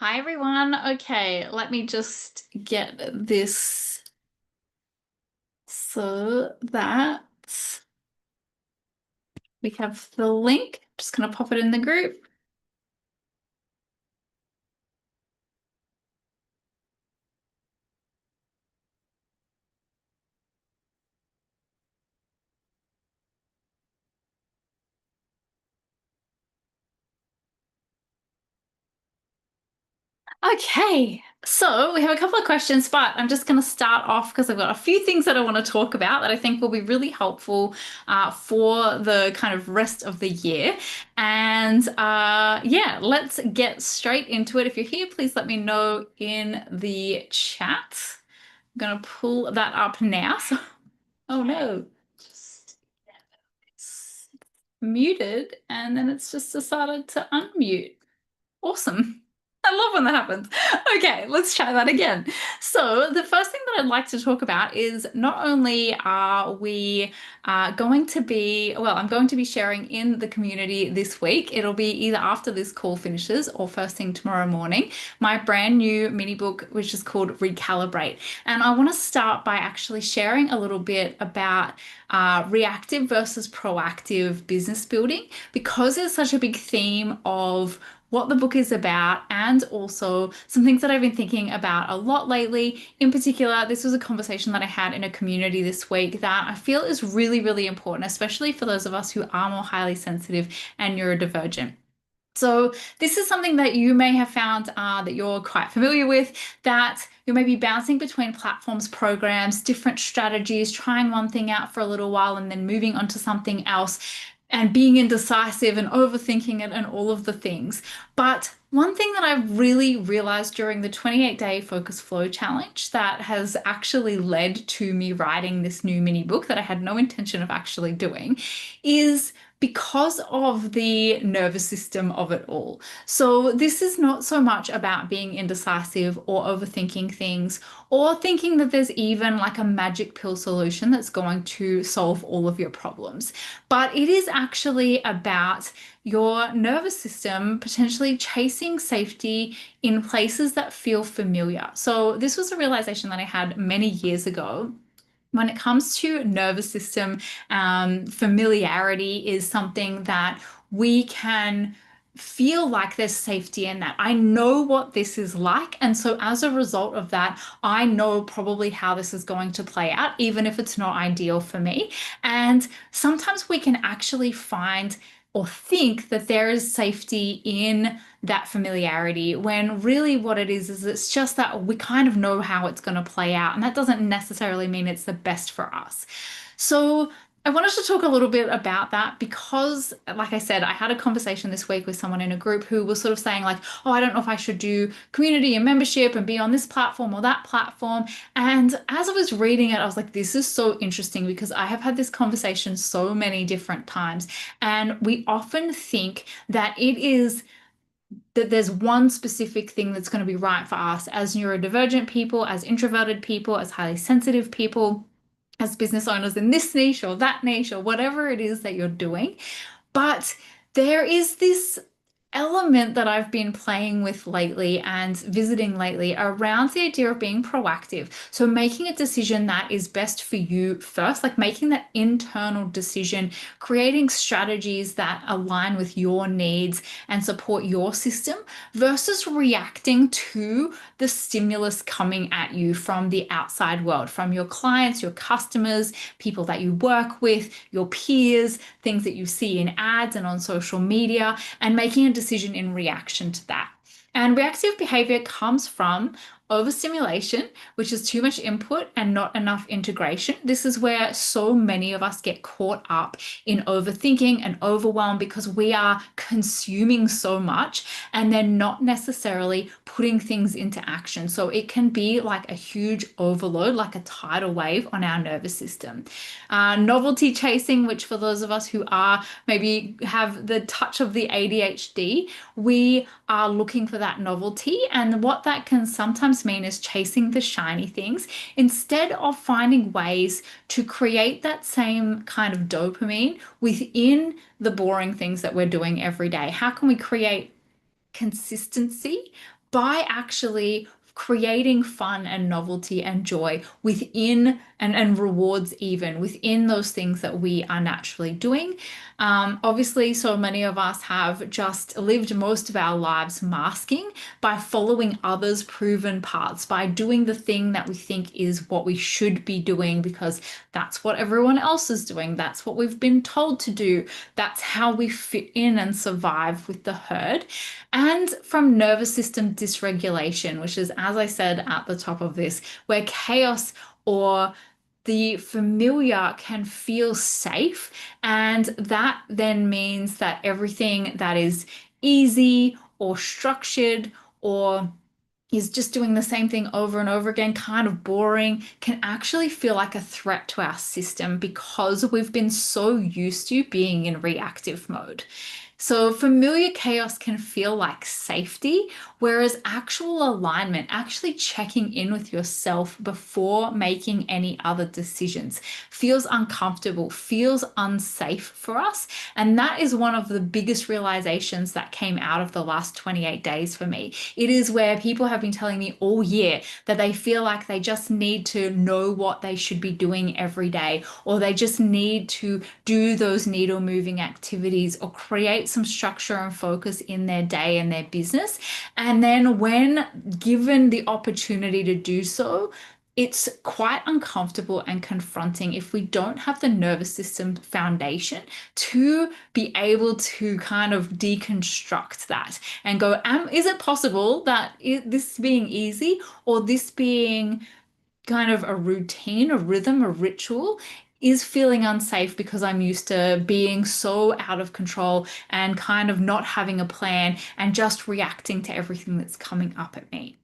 Hi everyone. Okay, let me just get this so that we have the link. Just gonna pop it in the group. Okay, so we have a couple of questions, but I'm just going to start off because I've got a few things that I want to talk about that I think will be really helpful for the kind of rest of the year. And yeah, let's get straight into it. If you're here, please let me know in the chat. I'm going to pull that up now. So, oh no, just it's muted and then it's just decided to unmute. Awesome. I love when that happens. Okay, let's try that again. So, the first thing that I'd like to talk about is not only are we going to be, well, I'm going to be sharing in the community this week. It'll be either after this call finishes or first thing tomorrow morning, my brand new mini book, which is called Recalibrate. And I want to start by actually sharing a little bit about reactive versus proactive business building because it's such a big theme of what the book is about, and also some things that I've been thinking about a lot lately. In particular, this was a conversation that I had in a community this week that I feel is really, really important, especially for those of us who are more highly sensitive and neurodivergent. So, this is something that you may have found that you're quite familiar with, that you may be bouncing between platforms, programs, different strategies, trying one thing out for a little while and then moving on to something else and being indecisive and overthinking it and all of the things. But one thing that I've really realized during the 28-day Focus Flow challenge that has actually led to me writing this new mini book that I had no intention of actually doing is because of the nervous system of it all. So, this is not so much about being indecisive or overthinking things or thinking that there's even like a magic pill solution that's going to solve all of your problems, but it is actually about your nervous system potentially chasing safety in places that feel familiar. So, this was a realization that I had many years ago. When it comes to nervous system, familiarity is something that we can feel like there's safety in that. I know what this is like. And so, as a result of that, I know probably how this is going to play out, even if it's not ideal for me. And sometimes we can actually find or think that there is safety in that familiarity when really what it is it's just that we kind of know how it's going to play out. And that doesn't necessarily mean it's the best for us. So, I wanted to talk a little bit about that because, like I said, I had a conversation this week with someone in a group who was sort of saying, like, oh, I don't know if I should do community and membership and be on this platform or that platform. And as I was reading it, I was like, this is so interesting because I have had this conversation so many different times. And we often think that it is that there's one specific thing that's going to be right for us as neurodivergent people, as introverted people, as highly sensitive people, as business owners in this niche or that niche or whatever it is that you're doing. But there is this element that I've been playing with lately and visiting lately around the idea of being proactive. So, making a decision that is best for you first, like making that internal decision, creating strategies that align with your needs and support your system versus reacting to the stimulus coming at you from the outside world, from your clients, your customers, people that you work with, your peers, things that you see in ads and on social media, and making a decision in reaction to that. And reactive behavior comes from overstimulation, which is too much input and not enough integration. This is where so many of us get caught up in overthinking and overwhelm because we are consuming so much and then not necessarily putting things into action. So it can be like a huge overload, like a tidal wave on our nervous system. Novelty chasing, which for those of us who are maybe have the touch of the ADHD, we are looking for that novelty. And what that can sometimes mean is chasing the shiny things instead of finding ways to create that same kind of dopamine within the boring things that we're doing every day. How can we create consistency by actually creating fun and novelty and joy within and rewards even within those things that we are naturally doing. Obviously, so many of us have just lived most of our lives masking by following others' proven paths, by doing the thing that we think is what we should be doing because that's what everyone else is doing. That's what we've been told to do. That's how we fit in and survive with the herd. And from nervous system dysregulation, which is, as I said at the top of this, where chaos or the familiar can feel safe. And that then means that everything that is easy or structured or is just doing the same thing over and over again, kind of boring, can actually feel like a threat to our system because we've been so used to being in reactive mode. So, familiar chaos can feel like safety, whereas actual alignment, actually checking in with yourself before making any other decisions, feels uncomfortable, feels unsafe for us. And that is one of the biggest realizations that came out of the last 28 days for me. It is where people have been telling me all year that they feel like they just need to know what they should be doing every day, or they just need to do those needle moving activities or create some structure and focus in their day and their business. And then, when given the opportunity to do so, it's quite uncomfortable and confronting if we don't have the nervous system foundation to be able to kind of deconstruct that and go, is it possible that this being easy or this being kind of a routine, a rhythm, a ritual is feeling unsafe because I'm used to being so out of control and kind of not having a plan and just reacting to everything that's coming up at me.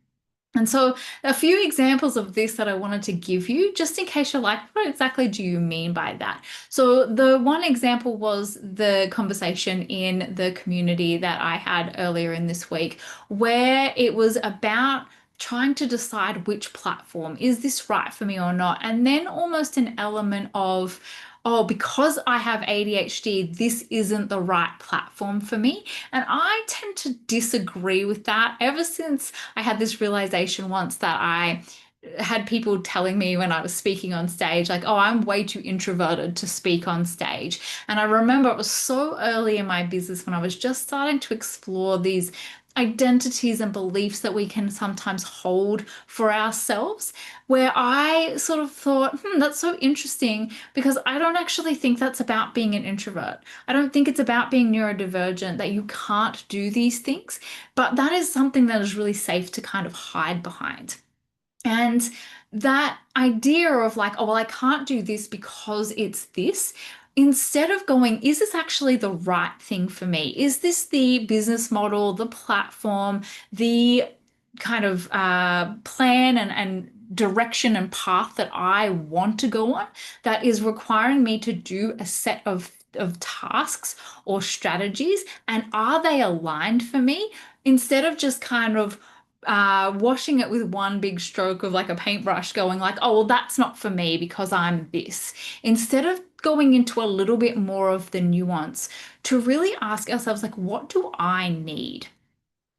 And so, a few examples of this that I wanted to give you, just in case you're like, what exactly do you mean by that? So, the one example was the conversation in the community that I had earlier in this week, where it was about trying to decide which platform is this right for me or not, and then almost an element of, oh, because I have ADHD, this isn't the right platform for me. And I tend to disagree with that ever since I had this realization once that I had people telling me when I was speaking on stage, like, oh, I'm way too introverted to speak on stage. And I remember it was so early in my business when I was just starting to explore these identities and beliefs that we can sometimes hold for ourselves, where I sort of thought, that's so interesting because I don't actually think that's about being an introvert. I don't think it's about being neurodivergent, that you can't do these things, but that is something that is really safe to kind of hide behind. And that idea of like, oh, well, I can't do this because it's this, instead of going, is this actually the right thing for me? Is this the business model, the platform, the kind of plan and direction and path that I want to go on that is requiring me to do a set of tasks or strategies? And are they aligned for me? Instead of just kind of washing it with one big stroke of like a paintbrush, going like, oh, well, that's not for me because I'm this. Instead of going into a little bit more of the nuance, to really ask ourselves, like, what do I need?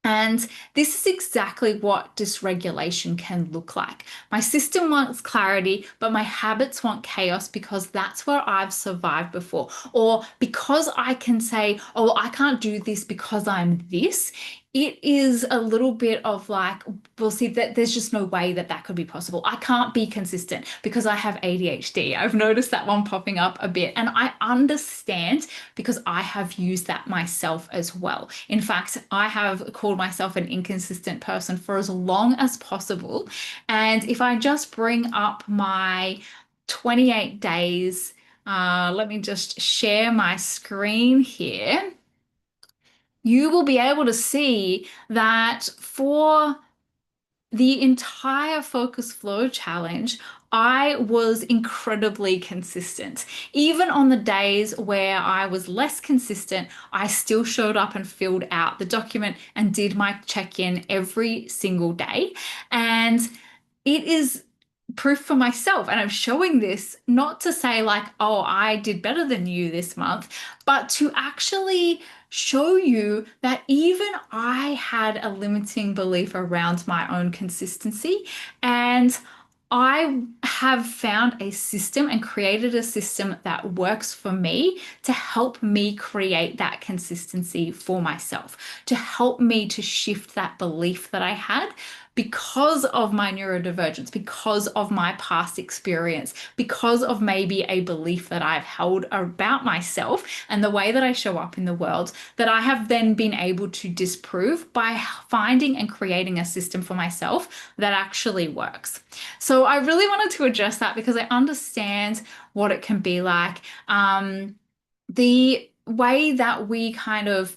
And this is exactly what dysregulation can look like. My system wants clarity, but my habits want chaos because that's where I've survived before. Or because I can say, oh, well, I can't do this because I'm this. It is a little bit of like, we'll see that there's just no way that that could be possible. I can't be consistent because I have ADHD. I've noticed that one popping up a bit. And I understand because I have used that myself as well. In fact, I have called myself an inconsistent person for as long as possible. And if I just bring up my 28 days, let me just share my screen here. You will be able to see that for the entire Focus Flow challenge, I was incredibly consistent. Even on the days where I was less consistent, I still showed up and filled out the document and did my check-in every single day. And it is proof for myself. And I'm showing this not to say, like, oh, I did better than you this month, but to actually show you that even I had a limiting belief around my own consistency. And I have found a system and created a system that works for me to help me create that consistency for myself, to help me to shift that belief that I had because of my neurodivergence, because of my past experience, because of maybe a belief that I've held about myself and the way that I show up in the world, that I have then been able to disprove by finding and creating a system for myself that actually works. So I really wanted to address that because I understand what it can be like. The way that we kind of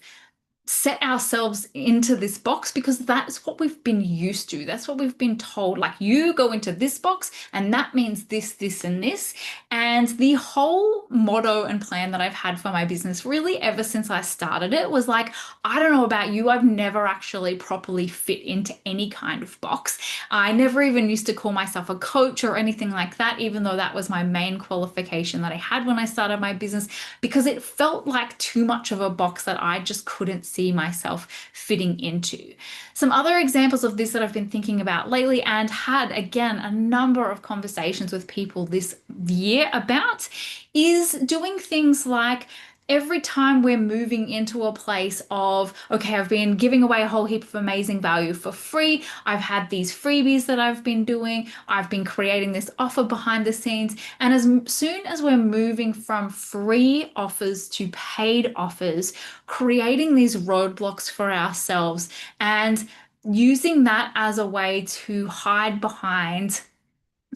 set ourselves into this box because that's what we've been used to. That's what we've been told. Like, you go into this box and that means this, this, and this. And the whole motto and plan that I've had for my business, really ever since I started it, was like, I don't know about you, I've never actually properly fit into any kind of box. I never even used to call myself a coach or anything like that, even though that was my main qualification that I had when I started my business, because it felt like too much of a box that I just couldn't see myself fitting into. Some other examples of this that I've been thinking about lately and had, again, a number of conversations with people this year about is doing things like, every time we're moving into a place of, okay, I've been giving away a whole heap of amazing value for free. I've had these freebies that I've been doing. I've been creating this offer behind the scenes. And as soon as we're moving from free offers to paid offers, creating these roadblocks for ourselves and using that as a way to hide behind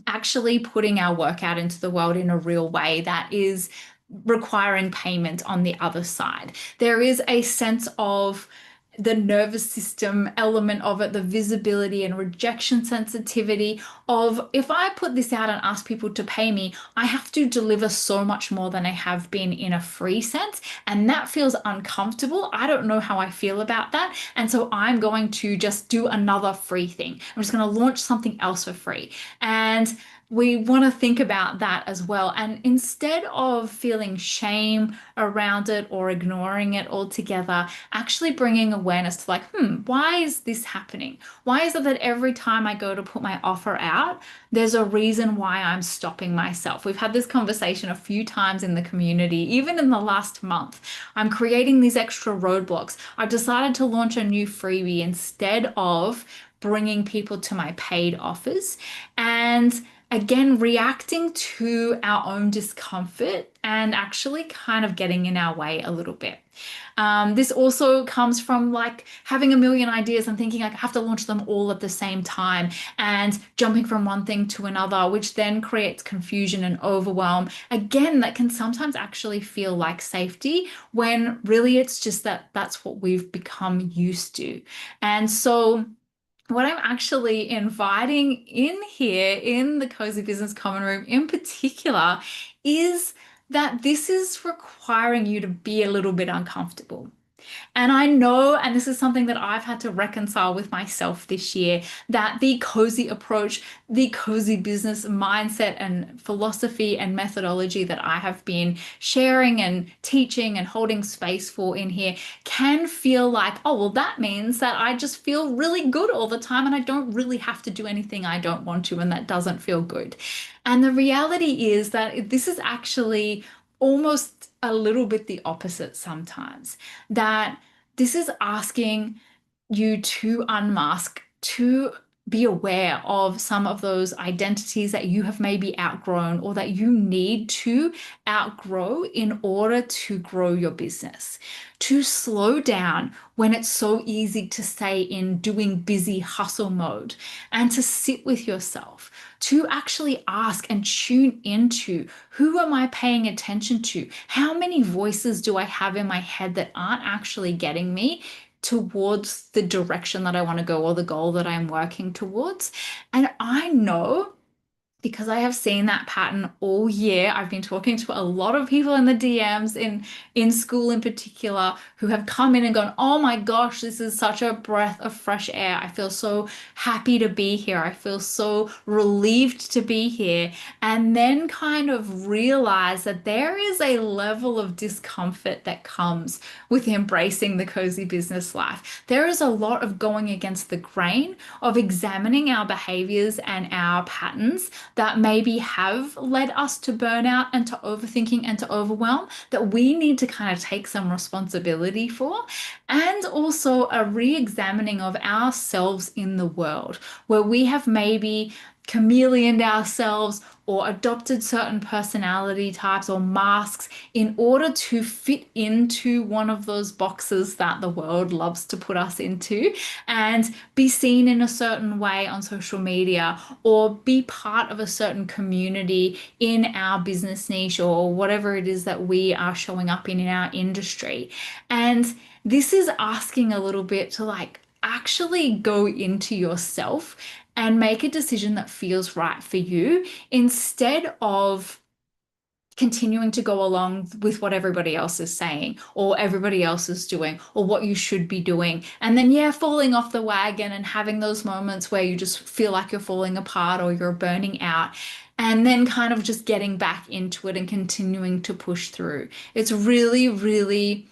actually putting our work out into the world in a real way that is requiring payment on the other side. There is a sense of the nervous system element of it, the visibility and rejection sensitivity of, if I put this out and ask people to pay me, I have to deliver so much more than I have been in a free sense. And that feels uncomfortable. I don't know how I feel about that. And so I'm going to just do another free thing. I'm just going to launch something else for free. And we want to think about that as well. And instead of feeling shame around it or ignoring it altogether, actually bringing awareness to, like, why is this happening? Why is it that every time I go to put my offer out, there's a reason why I'm stopping myself? We've had this conversation a few times in the community, even in the last month. I'm creating these extra roadblocks. I've decided to launch a new freebie instead of bringing people to my paid offers. And again, reacting to our own discomfort and actually kind of getting in our way a little bit. This also comes from, like, having a million ideas and thinking, like, I have to launch them all at the same time and jumping from one thing to another, which then creates confusion and overwhelm. Again, that can sometimes actually feel like safety when really it's just that that's what we've become used to. And so what I'm actually inviting in here in the Cozy Business Common Room in particular is that this is requiring you to be a little bit uncomfortable. And I know, and this is something that I've had to reconcile with myself this year, that the cozy approach, the cozy business mindset and philosophy and methodology that I have been sharing and teaching and holding space for in here can feel like, oh, well, that means that I just feel really good all the time and I don't really have to do anything I don't want to, and that doesn't feel good. And the reality is that this is actually almost a little bit the opposite sometimes. That this is asking you to unmask, to be aware of some of those identities that you have maybe outgrown or that you need to outgrow in order to grow your business. To slow down when it's so easy to stay in doing busy hustle mode, and to sit with yourself, to actually ask and tune into, who am I paying attention to? How many voices do I have in my head that aren't actually getting me towards the direction that I want to go or the goal that I'm working towards? And I know because I have seen that pattern all year. I've been talking to a lot of people in the DMs in school in particular who have come in and gone, "Oh my gosh, this is such a breath of fresh air. I feel so happy to be here. I feel so relieved to be here." And then kind of realize that there is a level of discomfort that comes with embracing the cozy business life. There is a lot of going against the grain, of examining our behaviors and our patterns that maybe have led us to burnout and to overthinking and to overwhelm that we need to kind of take some responsibility for. And also a re-examining of ourselves in the world, where we have maybe chameleoned ourselves or adopted certain personality types or masks in order to fit into one of those boxes that the world loves to put us into and be seen in a certain way on social media or be part of a certain community in our business niche or whatever it is that we are showing up in our industry. And this is asking a little bit to like actually go into yourself and make a decision that feels right for you instead of continuing to go along with what everybody else is saying or everybody else is doing or what you should be doing. And then, yeah, falling off the wagon and having those moments where you just feel like you're falling apart or you're burning out. And then kind of just getting back into it and continuing to push through. It's really, really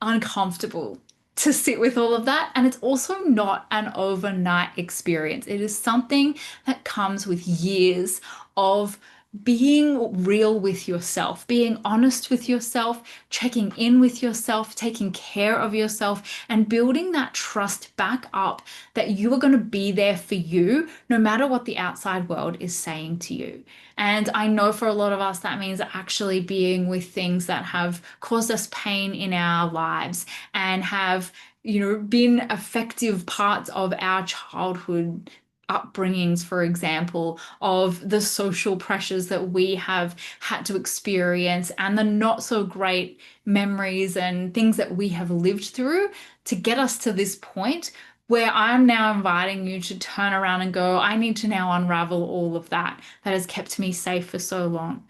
uncomfortable to sit with all of that. And it's also not an overnight experience. It is something that comes with years of being real with yourself, being honest with yourself, checking in with yourself, taking care of yourself, and building that trust back up that you are going to be there for you no matter what the outside world is saying to you. And I know for a lot of us, that means actually being with things that have caused us pain in our lives and have, been effective parts of our childhood upbringings, for example, of the social pressures that we have had to experience and the not so great memories and things that we have lived through to get us to this point where I'm now inviting you to turn around and go, I need to now unravel all of that that has kept me safe for so long.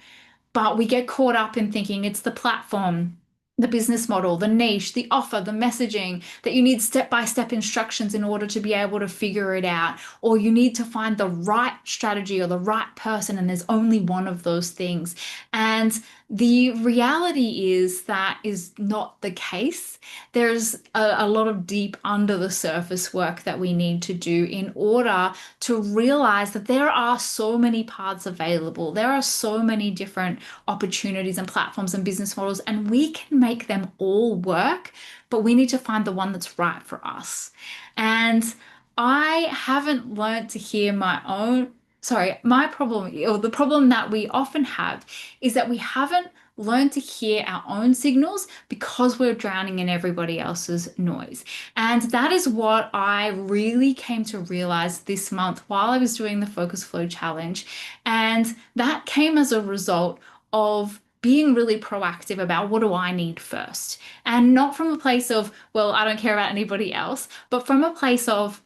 But we get caught up in thinking it's the platform, the business model, the niche, the offer, the messaging, that you need step-by-step instructions in order to be able to figure it out, or you need to find the right strategy or the right person, and there's only one of those things. And the reality is that is not the case. There's a lot of deep under the surface work that we need to do in order to realize that there are so many paths available. There are so many different opportunities and platforms and business models, and we can make them all work, but we need to find the one that's right for us. And I haven't learned to hear my own, sorry, my problem, or the problem that we often have is that we haven't learned to hear our own signals because we're drowning in everybody else's noise. And that is what I really came to realize this month while I was doing the Focus Flow Challenge. And that came as a result of being really proactive about what do I need first. And not from a place of, well, I don't care about anybody else, but from a place of,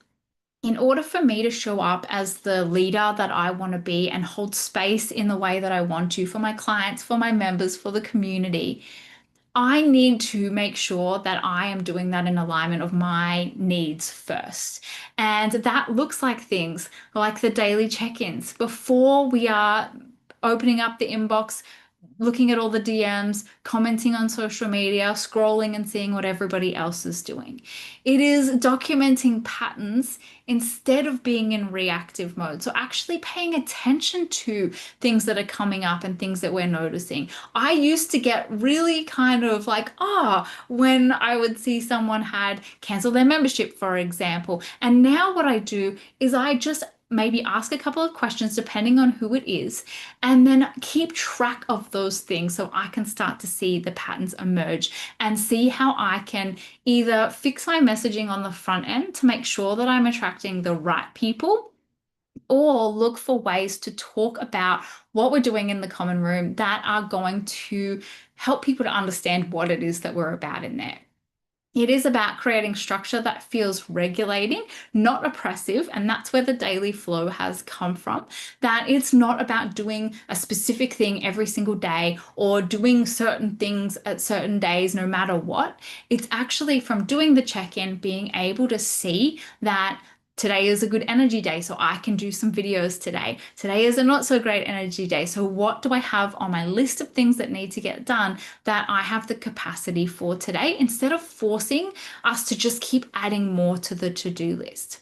in order for me to show up as the leader that I want to be and hold space in the way that I want to for my clients, for my members, for the community, I need to make sure that I am doing that in alignment of my needs first. And that looks like things like the daily check-ins before we are opening up the inbox, looking at all the DMs, commenting on social media, scrolling and seeing what everybody else is doing. It is documenting patterns instead of being in reactive mode. So actually paying attention to things that are coming up and things that we're noticing. I used to get really kind of like, when I would see someone had canceled their membership, for example. And now what I do is I just maybe ask a couple of questions depending on who it is, and then keep track of those things so I can start to see the patterns emerge and see how I can either fix my messaging on the front end to make sure that I'm attracting the right people, or look for ways to talk about what we're doing in the common room that are going to help people to understand what it is that we're about in there. It is about creating structure that feels regulating, not oppressive. And that's where the daily flow has come from. That it's not about doing a specific thing every single day or doing certain things at certain days, no matter what. It's actually from doing the check in, being able to see that today is a good energy day, so I can do some videos today. Today is a not so great energy day, so what do I have on my list of things that need to get done that I have the capacity for today, instead of forcing us to just keep adding more to the to-do list.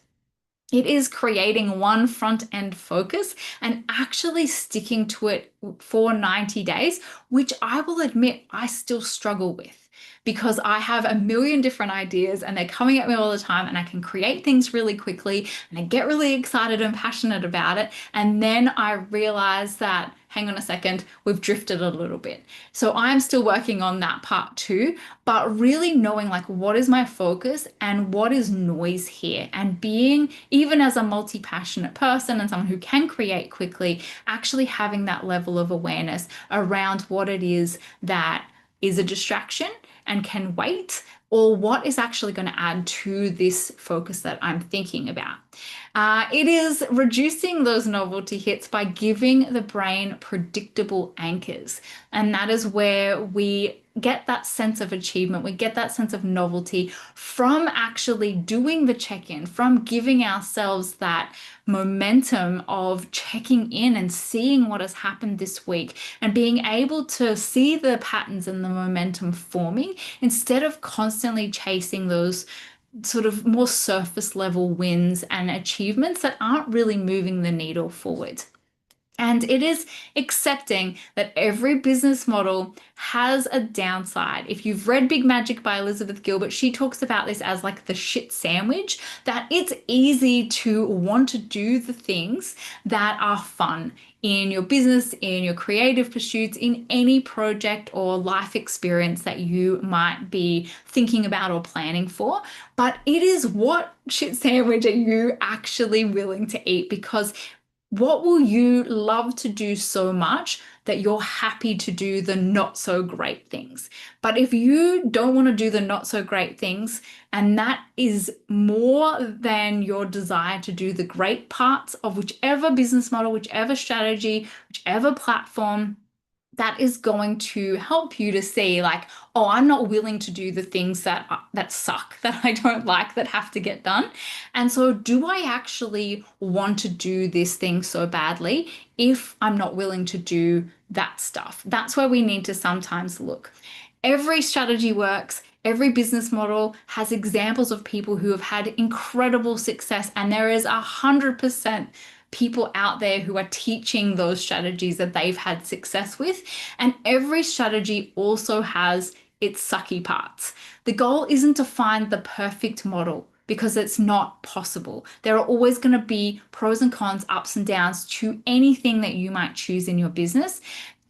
It is creating one front end focus and actually sticking to it for 90 days, which I will admit I still struggle with because I have a million different ideas and they're coming at me all the time, and I can create things really quickly and I get really excited and passionate about it. And then I realize that, hang on a second, we've drifted a little bit. So I'm still working on that part too, but really knowing like what is my focus and what is noise here, and being, even as a multi-passionate person and someone who can create quickly, actually having that level of awareness around what it is that is a distraction and can wait, or what is actually going to add to this focus that I'm thinking about. It is reducing those novelty hits by giving the brain predictable anchors. And that is where we get that sense of achievement, we get that sense of novelty from actually doing the check in, from giving ourselves that momentum of checking in and seeing what has happened this week and being able to see the patterns and the momentum forming instead of constantly chasing those sort of more surface level wins and achievements that aren't really moving the needle forward. And it is accepting that every business model has a downside. If you've read Big Magic by Elizabeth Gilbert, she talks about this as like the shit sandwich, that it's easy to want to do the things that are fun in your business, in your creative pursuits, in any project or life experience that you might be thinking about or planning for. But it is, what shit sandwich are you actually willing to eat? Because what will you love to do so much that you're happy to do the not so great things? But if you don't want to do the not so great things, and that is more than your desire to do the great parts of whichever business model, whichever strategy, whichever platform, that is going to help you to see like, oh, I'm not willing to do the things that suck, that I don't like, that have to get done. And so do I actually want to do this thing so badly if I'm not willing to do that stuff? That's where we need to sometimes look. Every strategy works. Every business model has examples of people who have had incredible success, and there is 100% people out there who are teaching those strategies that they've had success with. And every strategy also has its sucky parts. The goal isn't to find the perfect model because it's not possible. There are always going to be pros and cons, ups and downs to anything that you might choose in your business.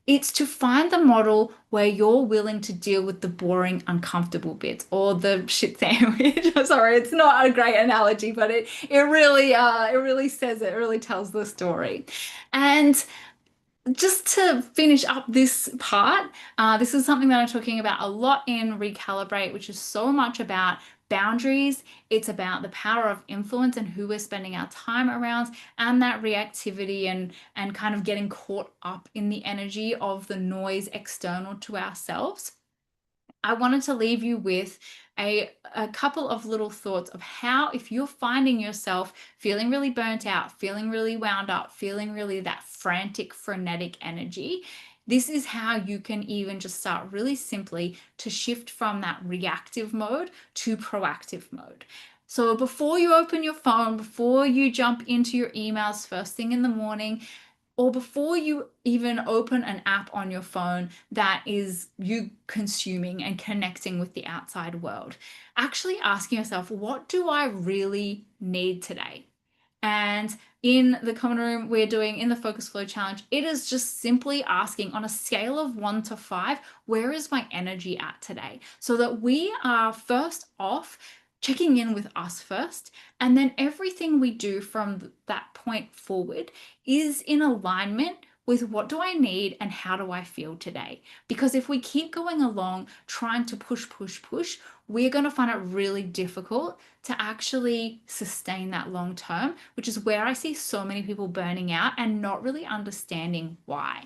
It's to find the model where you're willing to deal with the boring, uncomfortable bits, or the shit sandwich. Sorry, it's not a great analogy, but it really says it. It really tells the story. And just to finish up this part, this is something that I'm talking about a lot in Recalibrate, which is so much about boundaries. It's about the power of influence and who we're spending our time around, and that reactivity and kind of getting caught up in the energy of the noise external to ourselves. I wanted to leave you with a couple of little thoughts of how, if you're finding yourself feeling really burnt out, feeling really wound up, feeling really that frantic, frenetic energy, this is how you can even just start really simply to shift from that reactive mode to proactive mode. So before you open your phone, before you jump into your emails first thing in the morning, or before you even open an app on your phone that is you consuming and connecting with the outside world, actually asking yourself, what do I really need today? And in the common room we're doing in the Focus Flow Challenge, it is just simply asking on a scale of 1 to 5, where is my energy at today? So that we are first off checking in with us first, and then everything we do from that point forward is in alignment with what do I need and how do I feel today? Because if we keep going along trying to push, push, push, we're going to find it really difficult to actually sustain that long term, which is where I see so many people burning out and not really understanding why.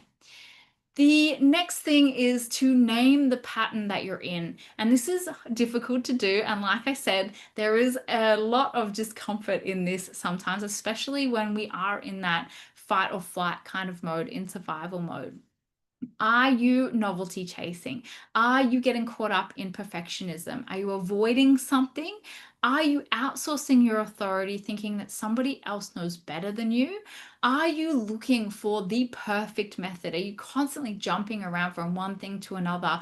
The next thing is to name the pattern that you're in. And this is difficult to do. And like I said, there is a lot of discomfort in this sometimes, especially when we are in that fight or flight kind of mode, in survival mode. Are you novelty chasing? Are you getting caught up in perfectionism? Are you avoiding something? Are you outsourcing your authority thinking that somebody else knows better than you? Are you looking for the perfect method? Are you constantly jumping around from one thing to another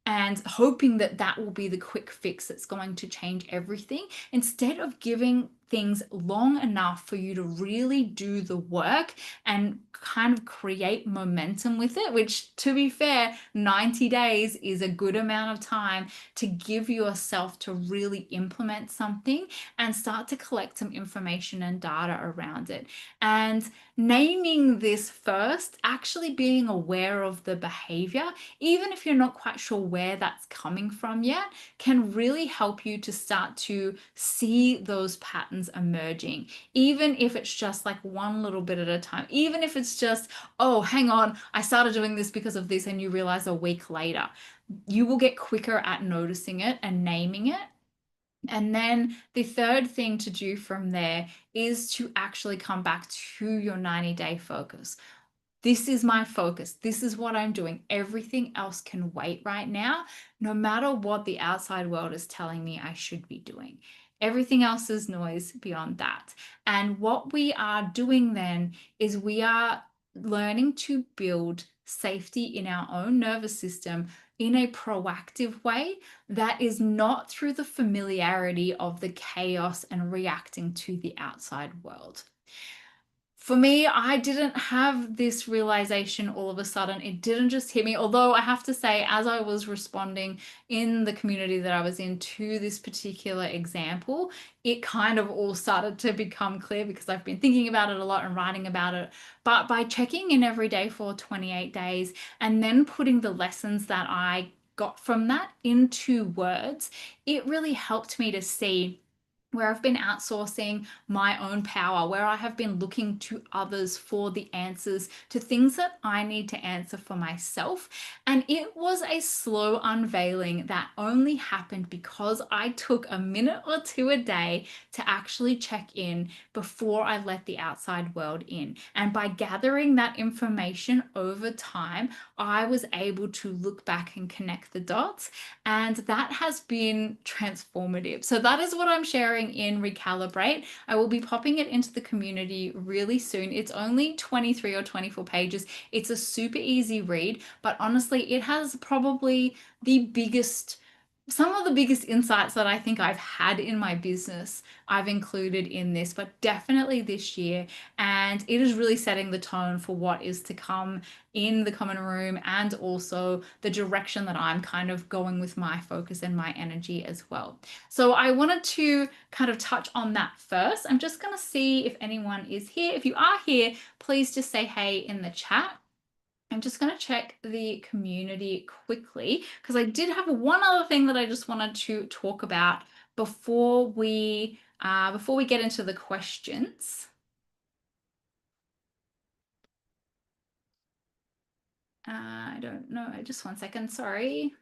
and hoping that that will be the quick fix that's going to change everything instead of giving things long enough for you to really do the work and kind of create momentum with it, which to be fair, 90 days is a good amount of time to give yourself to really implement something and start to collect some information and data around it. And naming this first, actually being aware of the behavior, even if you're not quite sure where that's coming from yet, can really help you to start to see those patterns emerging, even if it's just like one little bit at a time, even if it's just, oh, hang on, I started doing this because of this, and you realize a week later, you will get quicker at noticing it and naming it. And then the third thing to do from there is to actually come back to your 90-day focus. This is my focus. This is what I'm doing. Everything else can wait right now, no matter what the outside world is telling me I should be doing. Everything else is noise beyond that. And what we are doing then is we are learning to build safety in our own nervous system in a proactive way that is not through the familiarity of the chaos and reacting to the outside world. For me, I didn't have this realization all of a sudden. It didn't just hit me. Although I have to say, as I was responding in the community that I was in to this particular example, it kind of all started to become clear because I've been thinking about it a lot and writing about it. But by checking in every day for 28 days and then putting the lessons that I got from that into words, it really helped me to see where I've been outsourcing my own power, where I have been looking to others for the answers to things that I need to answer for myself. And it was a slow unveiling that only happened because I took a minute or two a day to actually check in before I let the outside world in. And by gathering that information over time, I was able to look back and connect the dots. And that has been transformative. So that is what I'm sharing in Recalibrate. I will be popping it into the community really soon. It's only 23 or 24 pages. It's a super easy read, but honestly, it has probably the biggest some of the biggest insights that I think I've had in my business, I've included in this, but definitely this year. And it is really setting the tone for what is to come in the common room and also the direction that I'm kind of going with my focus and my energy as well. So I wanted to kind of touch on that first. I'm just going to see if anyone is here. If you are here, please just say hey in the chat. I'm just going to check the community quickly because I did have one other thing that I just wanted to talk about before we get into the questions. I don't know. Just 1 second. Sorry.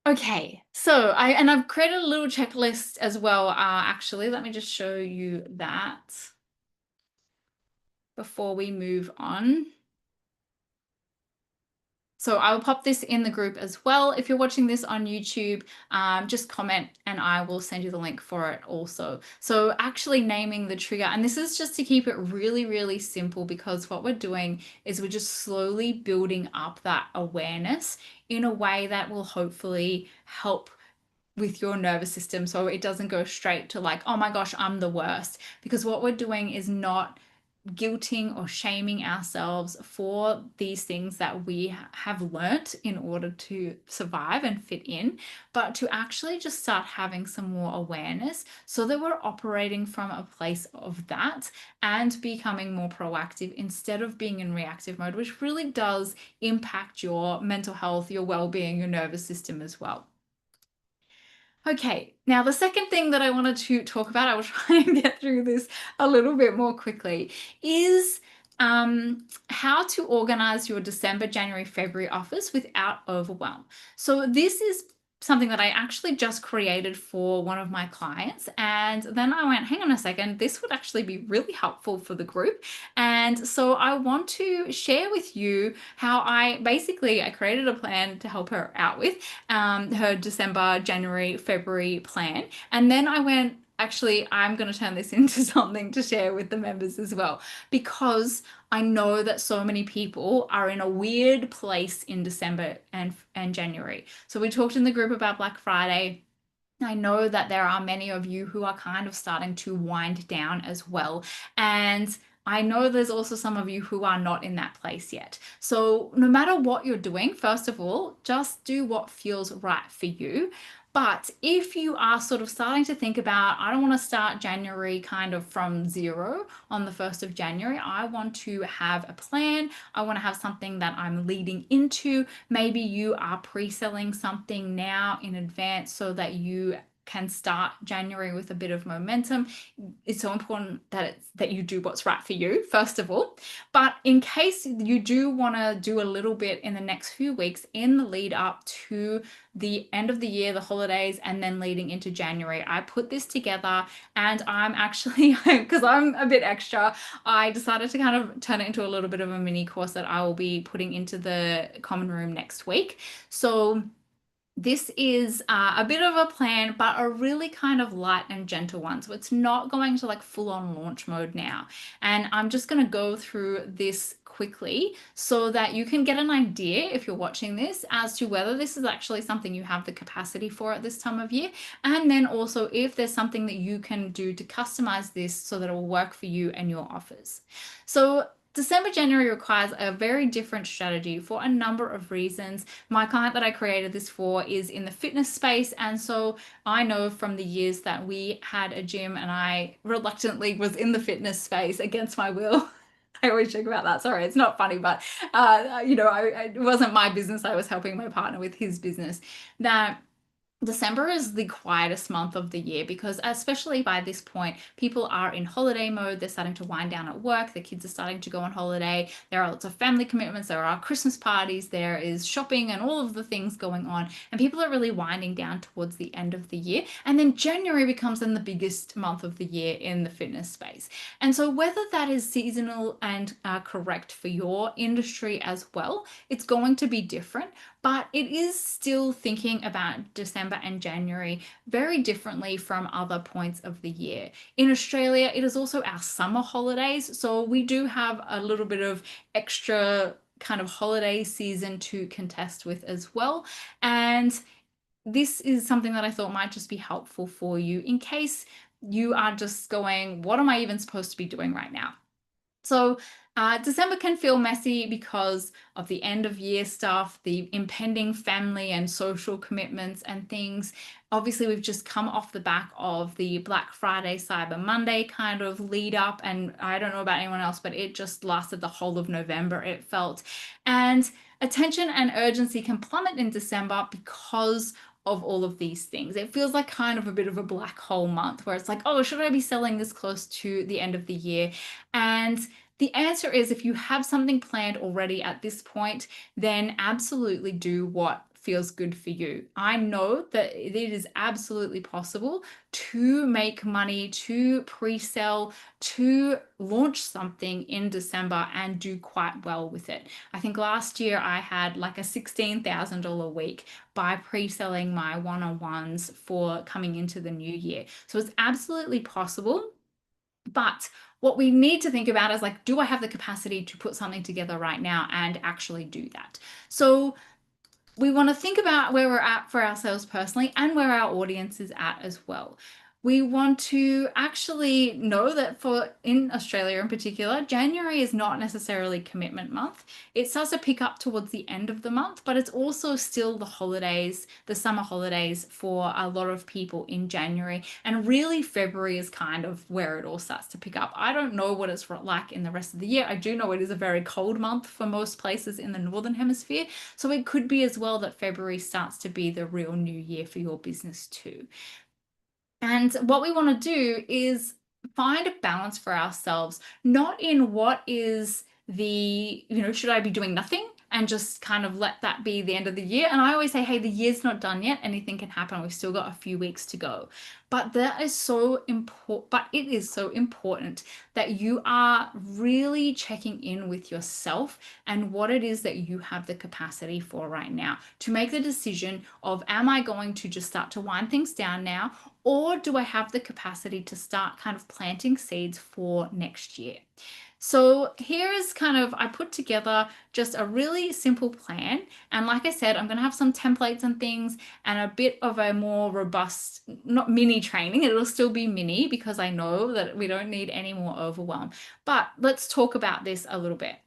Okay, so I've created a little checklist as well. Actually, let me just show you that before we move on. So I will pop this in the group as well. If you're watching this on YouTube, just comment and I will send you the link for it also. So actually naming the trigger, and this is just to keep it really, really simple because what we're doing is we're just slowly building up that awareness in a way that will hopefully help with your nervous system so it doesn't go straight to like, oh my gosh, I'm the worst. Because what we're doing is not guilting or shaming ourselves for these things that we have learnt in order to survive and fit in, but to actually just start having some more awareness so that we're operating from a place of that and becoming more proactive instead of being in reactive mode, which really does impact your mental health, your well-being, your nervous system as well. Okay, now the second thing that I wanted to talk about, I will try and get through this a little bit more quickly, is how to organize your December, January, February offers without overwhelm. So this is something that I actually just created for one of my clients. And then I went, hang on a second, this would actually be really helpful for the group. And so I want to share with you how I created a plan to help her out with her December, January, February plan. And then I went, actually, I'm going to turn this into something to share with the members as well, because I know that so many people are in a weird place in December and January. So we talked in the group about Black Friday. I know that there are many of you who are kind of starting to wind down as well. And I know there's also some of you who are not in that place yet. So, no matter what you're doing, first of all, just do what feels right for you. But if you are sort of starting to think about, I don't want to start January kind of from zero on the 1st of January, I want to have a plan. I want to have something that I'm leading into. Maybe you are pre-selling something now in advance so that you can start January with a bit of momentum. It's so important that you do what's right for you, first of all. But in case you do want to do a little bit in the next few weeks in the lead up to the end of the year, the holidays, and then leading into January, I put this together and I'm actually, because I'm a bit extra, I decided to kind of turn it into a little bit of a mini course that I will be putting into the common room next week. So this is a bit of a plan, but a really kind of light and gentle one. So it's not going to like full on launch mode now. And I'm just going to go through this quickly so that you can get an idea if you're watching this as to whether this is actually something you have the capacity for at this time of year. And then also if there's something that you can do to customize this so that it will work for you and your offers. So December, January requires a very different strategy for a number of reasons. My client that I created this for is in the fitness space. And so I know from the years that we had a gym and I reluctantly was in the fitness space against my will. I always joke about that. Sorry, it's not funny, but it wasn't my business. I was helping my partner with his business. That December is the quietest month of the year because, especially by this point, people are in holiday mode. They're starting to wind down at work. The kids are starting to go on holiday. There are lots of family commitments. There are Christmas parties. There is shopping and all of the things going on. And people are really winding down towards the end of the year. And then January becomes then the biggest month of the year in the fitness space. And so, whether that is seasonal and correct for your industry as well, it's going to be different, but it is still thinking about December and January very differently from other points of the year. In Australia, it is also our summer holidays, so we do have a little bit of extra kind of holiday season to contest with as well. And this is something that I thought might just be helpful for you in case you are just going, what am I even supposed to be doing right now? So, December can feel messy because of the end of year stuff, the impending family and social commitments and things. Obviously, we've just come off the back of the Black Friday, Cyber Monday kind of lead up. And I don't know about anyone else, but it just lasted the whole of November, it felt. And attention and urgency can plummet in December because of all of these things. It feels like kind of a bit of a black hole month where it's like, oh, should I be selling this close to the end of the year? And the answer is if you have something planned already at this point, then absolutely do what feels good for you. I know that it is absolutely possible to make money, to pre-sell, to launch something in December and do quite well with it. I think last year I had like a $16,000 week by pre-selling my one-on-ones for coming into the new year. So it's absolutely possible. But what we need to think about is like, do I have the capacity to put something together right now and actually do that? So we want to think about where we're at for ourselves personally and where our audience is at as well. We want to actually know that for in Australia in particular, January is not necessarily commitment month. It starts to pick up towards the end of the month, but it's also still the holidays, the summer holidays for a lot of people in January. And really, February is kind of where it all starts to pick up. I don't know what it's like in the rest of the year. I do know it is a very cold month for most places in the Northern Hemisphere. So it could be as well that February starts to be the real new year for your business too. And what we want to do is find a balance for ourselves, not in what is should I be doing nothing and just kind of let that be the end of the year? And I always say, hey, the year's not done yet. Anything can happen. We've still got a few weeks to go. But that is so important, but it is so important that you are really checking in with yourself and what it is that you have the capacity for right now to make the decision of, am I going to just start to wind things down now? Or do I have the capacity to start kind of planting seeds for next year? So here is kind of, I put together just a really simple plan. And like I said, I'm going to have some templates and things and a bit of a more robust, not mini training. It'll still be mini because I know that we don't need any more overwhelm. But let's talk about this a little bit.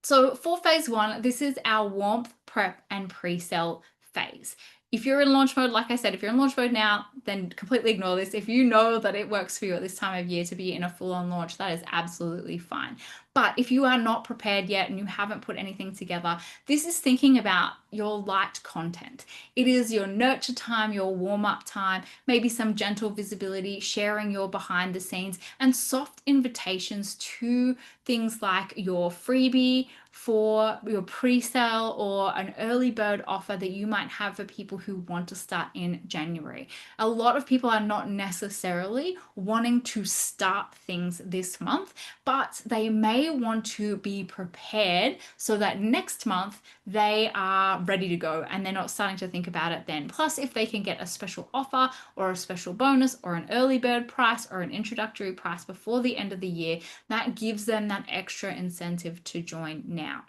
So for phase one, this is our warmth, prep, and pre-sale phase. If you're in launch mode, like I said, if you're in launch mode now, then completely ignore this. If you know that it works for you at this time of year to be in a full-on launch, that is absolutely fine. But if you are not prepared yet and you haven't put anything together, this is thinking about your light content. It is your nurture time, your warm-up time, maybe some gentle visibility, sharing your behind the scenes, and soft invitations to things like your freebie for your pre-sale or an early bird offer that you might have for people who want to start in January. A lot of people are not necessarily wanting to start things this month, but they may want to be prepared so that next month they are ready to go and they're not starting to think about it then. Plus, if they can get a special offer or a special bonus or an early bird price or an introductory price before the end of the year, that gives them that extra incentive to join now.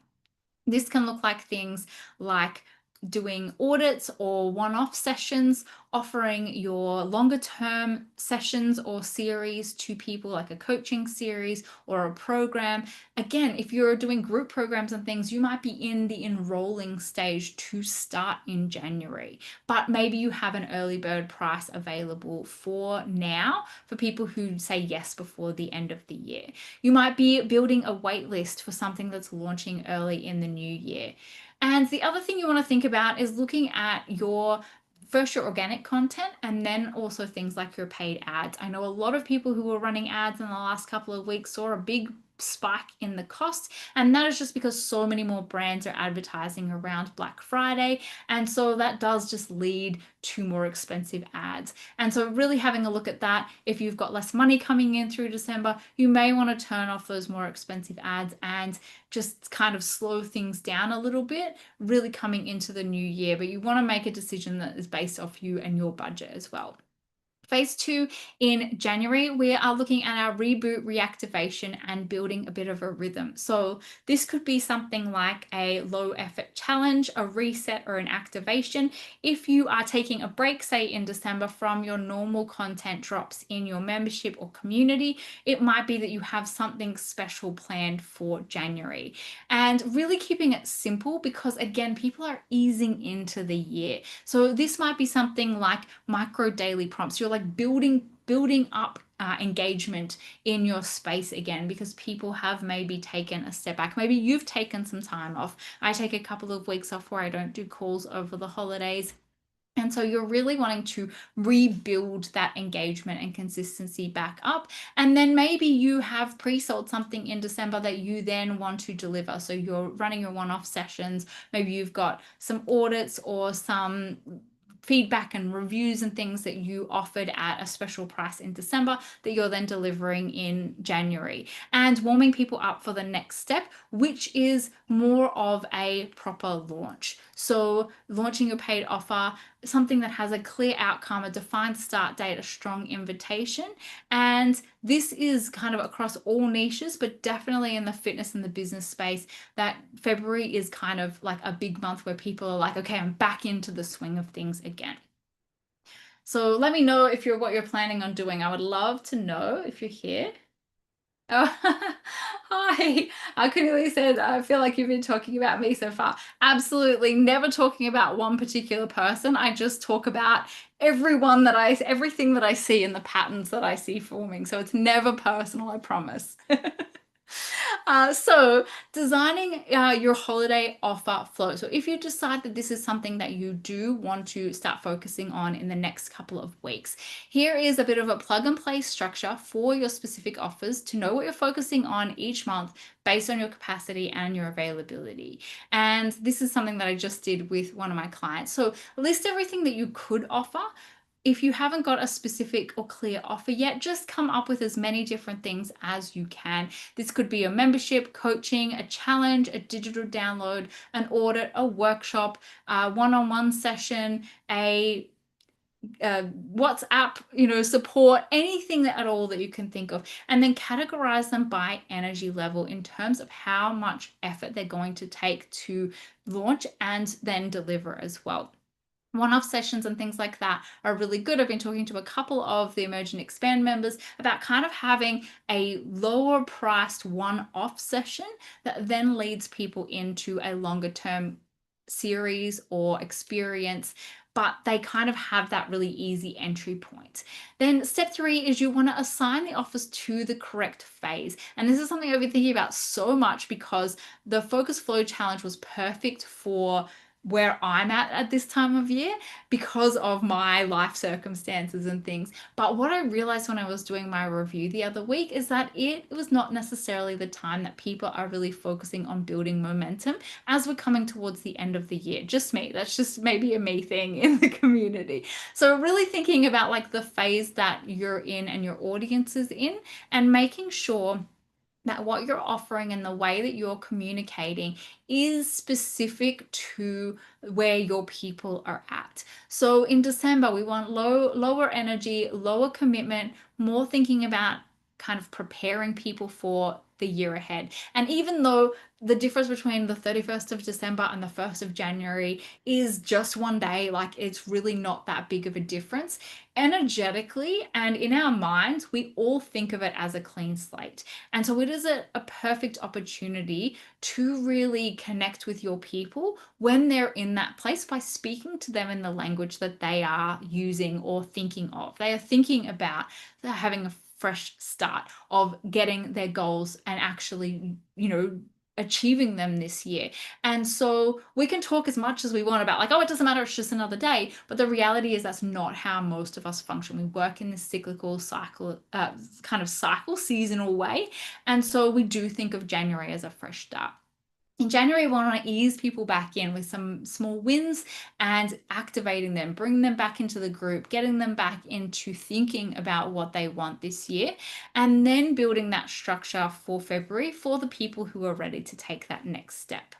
This can look like things like doing audits or one-off sessions, offering your longer term sessions or series to people like a coaching series or a program. Again, if you're doing group programs and things, you might be in the enrolling stage to start in January, but maybe you have an early bird price available for now for people who say yes before the end of the year. You might be building a wait list for something that's launching early in the new year. And the other thing you want to think about is looking at your first your organic content and then also things like your paid ads. I know a lot of people who were running ads in the last couple of weeks saw a big spike in the cost, and that is just because so many more brands are advertising around Black Friday, and so that does just lead to more expensive ads. And so really having a look at that, if you've got less money coming in through December, you may want to turn off those more expensive ads and just kind of slow things down a little bit, really coming into the new year. But you want to make a decision that is based off you and your budget as well. Phase two in January, we are looking at our reboot, reactivation, and building a bit of a rhythm. So, this could be something like a low effort challenge, a reset, or an activation. If you are taking a break, say in December, from your normal content drops in your membership or community, it might be that you have something special planned for January. And really keeping it simple because, again, people are easing into the year. So, this might be something like micro daily prompts. You're like building up engagement in your space again because people have maybe taken a step back. Maybe you've taken some time off. I take a couple of weeks off where I don't do calls over the holidays. And so you're really wanting to rebuild that engagement and consistency back up. And then maybe you have pre-sold something in December that you then want to deliver. So you're running your one-off sessions. Maybe you've got some audits or some feedback and reviews and things that you offered at a special price in December that you're then delivering in January and warming people up for the next step, which is more of a proper launch. So launching your paid offer, something that has a clear outcome, a defined start date, a strong invitation. And this is kind of across all niches, but definitely in the fitness and the business space, that February is kind of like a big month where people are like, okay, I'm back into the swing of things again. So let me know if you're what you're planning on doing. I would love to know if you're here. Oh, hi. I Cornelia said, I feel like you've been talking about me so far. Absolutely never talking about one particular person. I just talk about everything that I see and the patterns that I see forming. So it's never personal, I promise. So designing your holiday offer flow. So if you decide that this is something that you do want to start focusing on in the next couple of weeks, here is a bit of a plug and play structure for your specific offers to know what you're focusing on each month based on your capacity and your availability. And this is something that I just did with one of my clients. So list everything that you could offer. If you haven't got a specific or clear offer yet, just come up with as many different things as you can. This could be a membership, coaching, a challenge, a digital download, an audit, a workshop, a one-on-one session, a WhatsApp, support, anything at all that you can think of, and then categorize them by energy level in terms of how much effort they're going to take to launch and then deliver as well. One-off sessions and things like that are really good. I've been talking to a couple of the Emerge and Expand members about kind of having a lower priced one-off session that then leads people into a longer term series or experience, but they kind of have that really easy entry point. Then step 3 is you want to assign the offers to the correct phase. And this is something I've been thinking about so much because the Focus Flow Challenge was perfect for where I'm at this time of year because of my life circumstances and things. But what I realized when I was doing my review the other week is that it was not necessarily the time that people are really focusing on building momentum as we're coming towards the end of the year. Just me. That's just maybe a me thing in the community. So really thinking about like the phase that you're in and your audience is in and making sure that what you're offering and the way that you're communicating is specific to where your people are at. So in December, we want lower energy, lower commitment, more thinking about kind of preparing people for the year ahead. And even though the difference between the 31st of December and the 1st of January is just one day, like it's really not that big of a difference. Energetically and in our minds, we all think of it as a clean slate. And so it is a perfect opportunity to really connect with your people when they're in that place by speaking to them in the language that they are using or thinking of. They are thinking about having a fresh start of getting their goals and actually, achieving them this year. And so we can talk as much as we want about like, oh, it doesn't matter, it's just another day. But the reality is that's not how most of us function. We work in this cyclical cycle, kind of cycle, seasonal way. And so we do think of January as a fresh start. In January, we want to ease people back in with some small wins and activating them, bringing them back into the group, getting them back into thinking about what they want this year, and then building that structure for February for the people who are ready to take that next step.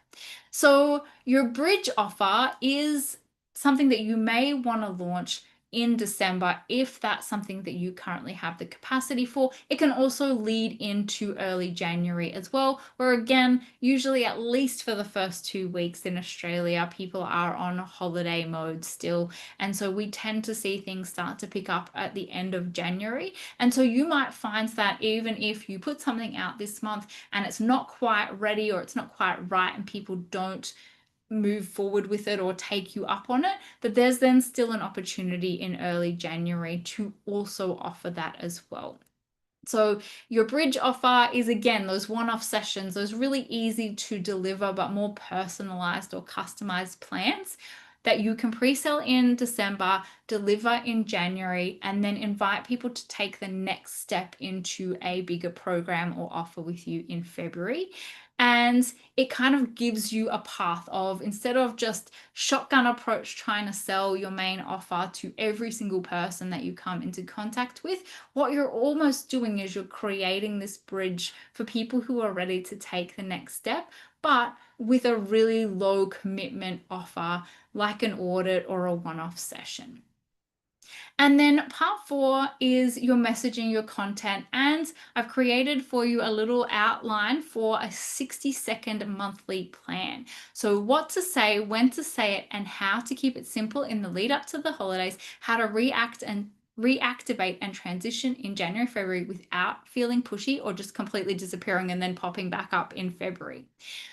So, your bridge offer is something that you may want to launch in December if that's something that you currently have the capacity for. It can also lead into early January as well, where again, usually at least for the first 2 weeks in Australia, people are on holiday mode still. And so we tend to see things start to pick up at the end of January. And so you might find that even if you put something out this month and it's not quite ready or it's not quite right and people don't move forward with it or take you up on it, that there's then still an opportunity in early January to also offer that as well. So your bridge offer is again those one-off sessions, those really easy to deliver but more personalized or customized plans that you can pre-sell in December, deliver in January, and then invite people to take the next step into a bigger program or offer with you in February. And it kind of gives you a path of instead of just shotgun approach trying to sell your main offer to every single person that you come into contact with, what you're almost doing is you're creating this bridge for people who are ready to take the next step, but with a really low commitment offer like an audit or a one-off session. And then part four is your messaging, your content. And I've created for you a little outline for a 60-second monthly plan. So, what to say, when to say it, and how to keep it simple in the lead up to the holidays, how to reactivate and transition in January, February without feeling pushy or just completely disappearing and then popping back up in February.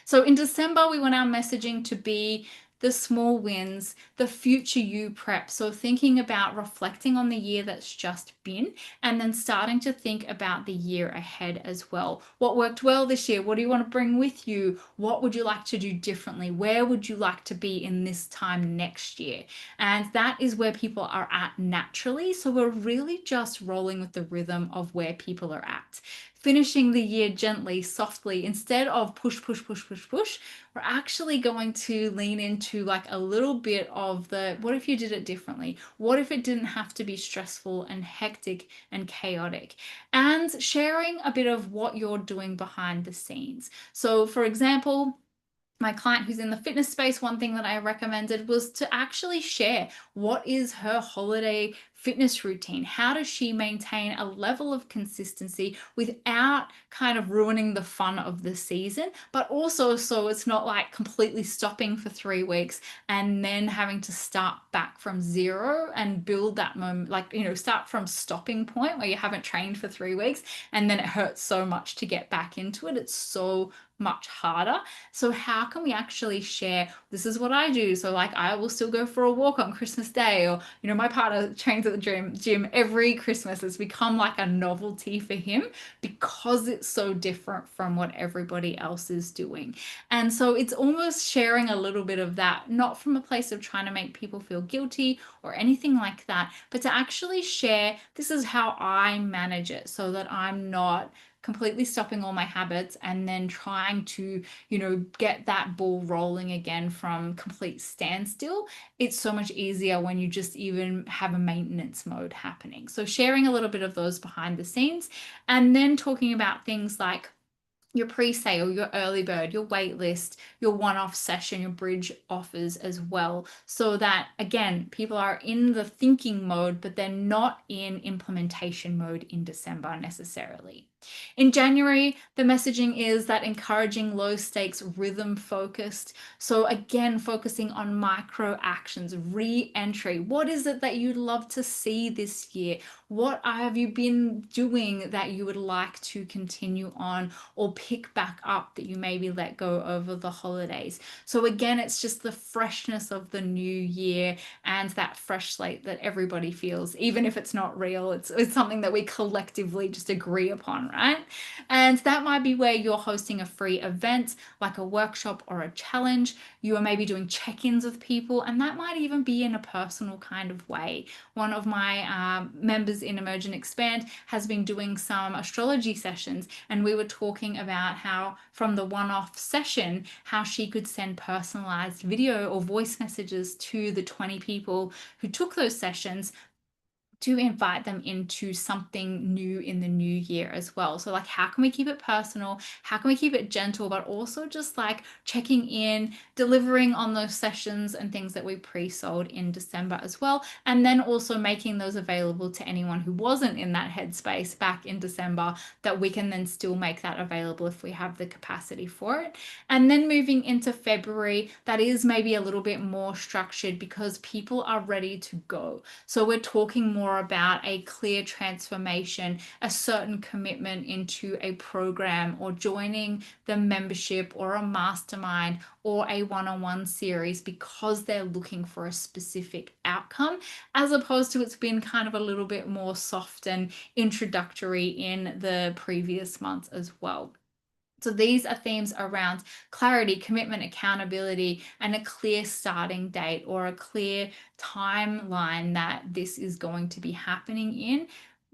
So in December, we want our messaging to be the small wins, the future you prep. So thinking about reflecting on the year that's just been and then starting to think about the year ahead as well. What worked well this year? What do you want to bring with you? What would you like to do differently? Where would you like to be in this time next year? And that is where people are at naturally. So we're really just rolling with the rhythm of where people are at. Finishing the year gently, softly, instead of push, push, push, push, push, we're actually going to lean into like a little bit of the what if you did it differently? What if it didn't have to be stressful and hectic and chaotic? And sharing a bit of what you're doing behind the scenes. So, for example, my client who's in the fitness space, one thing that I recommended was to actually share what is her holiday fitness routine. How does she maintain a level of consistency without kind of ruining the fun of the season, but also so it's not like completely stopping for 3 weeks and then having to start back from zero and build that moment, like, start from stopping point where you haven't trained for 3 weeks and then it hurts so much to get back into it. It's so much harder. So how can we actually share, this is what I do? So like I will still go for a walk on Christmas Day, or my partner trains at the gym every Christmas. It's become like a novelty for him because it's so different from what everybody else is doing. And so it's almost sharing a little bit of that, not from a place of trying to make people feel guilty or anything like that, but to actually share, this is how I manage it so that I'm not completely stopping all my habits and then trying to, get that ball rolling again from complete standstill. It's so much easier when you just even have a maintenance mode happening. So sharing a little bit of those behind the scenes and then talking about things like your pre-sale, your early bird, your wait list, your one-off session, your bridge offers as well. So that again, people are in the thinking mode, but they're not in implementation mode in December necessarily. In January, the messaging is that encouraging low stakes, rhythm focused. So again, focusing on micro actions, re-entry. What is it that you'd love to see this year? What have you been doing that you would like to continue on or pick back up that you maybe let go over the holidays? So again, it's just the freshness of the new year and that fresh slate that everybody feels, even if it's not real. It's something that we collectively just agree upon, right? And that might be where you're hosting a free event like a workshop or a challenge. You are maybe doing check-ins with people, and that might even be in a personal kind of way. One of my members in Emerge and Expand has been doing some astrology sessions, and we were talking about how from the one-off session, how she could send personalized video or voice messages to the 20 people who took those sessions to invite them into something new in the new year as well. So, like, how can we keep it personal? How can we keep it gentle, but also just like checking in, delivering on those sessions and things that we pre sold in December as well. And then also making those available to anyone who wasn't in that headspace back in December, that we can then still make that available if we have the capacity for it. And then moving into February, that is maybe a little bit more structured because people are ready to go. So, we're talking more about a clear transformation, a certain commitment into a program, or joining the membership or a mastermind or a one-on-one series because they're looking for a specific outcome, as opposed to it's been kind of a little bit more soft and introductory in the previous months as well. So these are themes around clarity, commitment, accountability, and a clear starting date or a clear timeline that this is going to be happening in,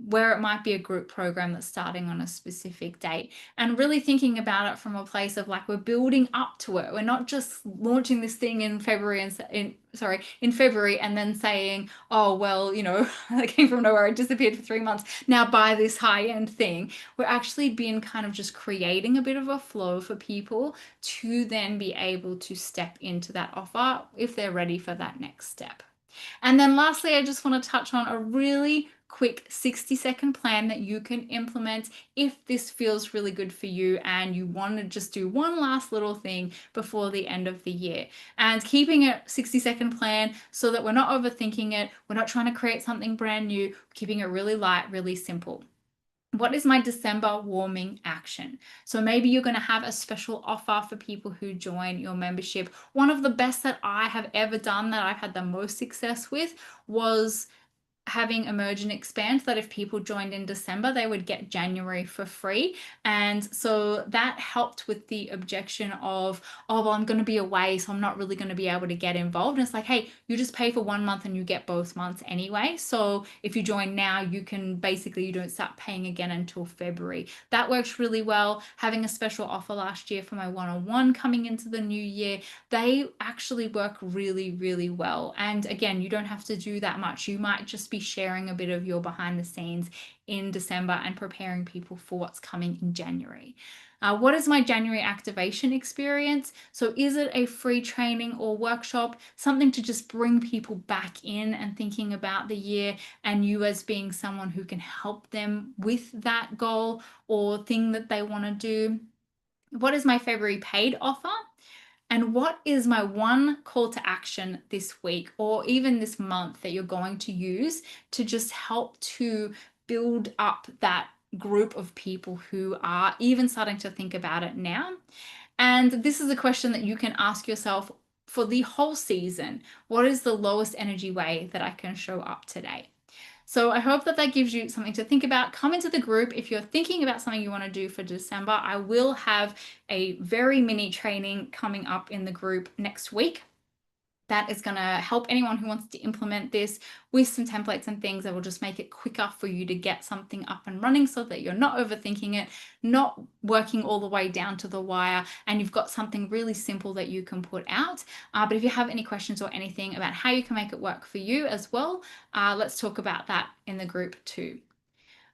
where it might be a group program that's starting on a specific date, and really thinking about it from a place of like we're building up to it. We're not just launching this thing in February in February and then saying, oh well, it came from nowhere, it disappeared for 3 months. Now buy this high-end thing. We're actually been kind of just creating a bit of a flow for people to then be able to step into that offer if they're ready for that next step. And then lastly, I just want to touch on a really quick 60-second plan that you can implement if this feels really good for you and you want to just do one last little thing before the end of the year. And keeping a 60-second plan so that we're not overthinking it, we're not trying to create something brand new, keeping it really light, really simple. What is my December warming action? So maybe you're going to have a special offer for people who join your membership. One of the best that I have ever done that I've had the most success with was having Emerge and Expand, that if people joined in December, they would get January for free. And so that helped with the objection of, oh, well, I'm going to be away, so I'm not really going to be able to get involved. And it's like, hey, you just pay for 1 month and you get both months anyway. So if you join now, you can basically, you don't start paying again until February. That works really well. Having a special offer last year for my one-on-one coming into the new year, they actually work really, really well. And again, you don't have to do that much. You might just be sharing a bit of your behind the scenes in December and preparing people for what's coming in January. What is my January activation experience? So, is it a free training or workshop, something to just bring people back in and thinking about the year and you as being someone who can help them with that goal or thing that they want to do? What is my February paid offer? And what is my one call to action this week or even this month that you're going to use to just help to build up that group of people who are even starting to think about it now? And this is a question that you can ask yourself for the whole season. What is the lowest energy way that I can show up today? So I hope that that gives you something to think about. Come into the group if you're thinking about something you want to do for December. I will have a very mini training coming up in the group next week that is going to help anyone who wants to implement this with some templates and things that will just make it quicker for you to get something up and running so that you're not overthinking it, not working all the way down to the wire, and you've got something really simple that you can put out. But if you have any questions or anything about how you can make it work for you as well, let's talk about that in the group too.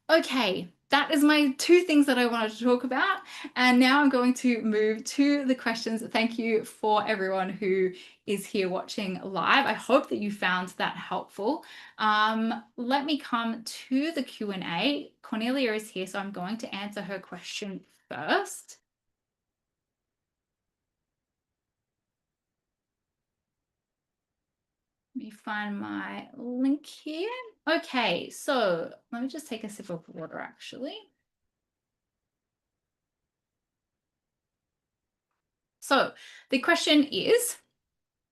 Okay, that is my two things that I wanted to talk about. And now I'm going to move to the questions. Thank you for everyone who is here watching live. I hope that you found that helpful. Let me come to the Q&A. Cornelia is here, so I'm going to answer her question first. Let me find my link here. Okay, so let me just take a sip of water actually. So the question is,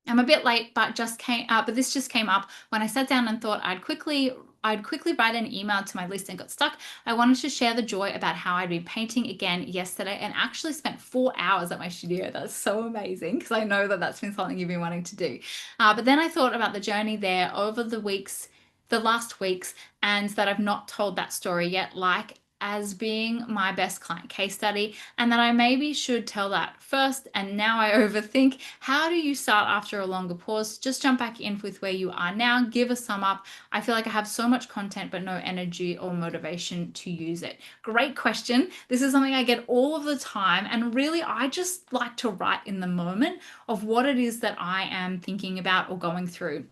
I'm a bit late, but this just came up when I sat down and thought I'd quickly write an email to my list and got stuck. I wanted to share the joy about how I'd been painting again yesterday and actually spent 4 hours at my studio. That's so amazing because I know that that's been something you've been wanting to do. But then I thought about the journey there over the last weeks, and that I've not told that story yet, like as being my best client case study, and that I maybe should tell that first. And now I overthink. How do you start after a longer pause? Just jump back in with where you are now. Give a sum up. I feel like I have so much content, but no energy or motivation to use it. Great question. This is something I get all of the time. And really, I just like to write in the moment of what it is that I am thinking about or going through.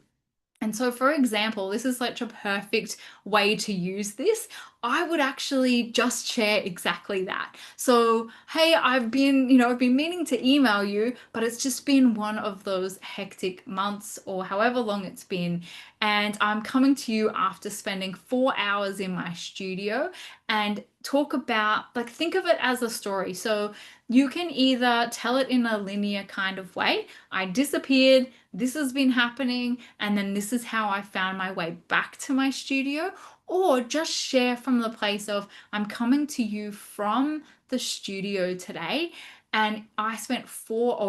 And so, for example, this is such a perfect way to use this. I would actually just share exactly that. So, hey, I've been meaning to email you, but it's just been one of those hectic months or however long it's been. And I'm coming to you after spending 4 hours in my studio and talk about, like, think of it as a story. So, you can either tell it in a linear kind of way. I disappeared, this has been happening, and then this is how I found my way back to my studio. Or just share from the place of, I'm coming to you from the studio today. And yesterday, I spent 4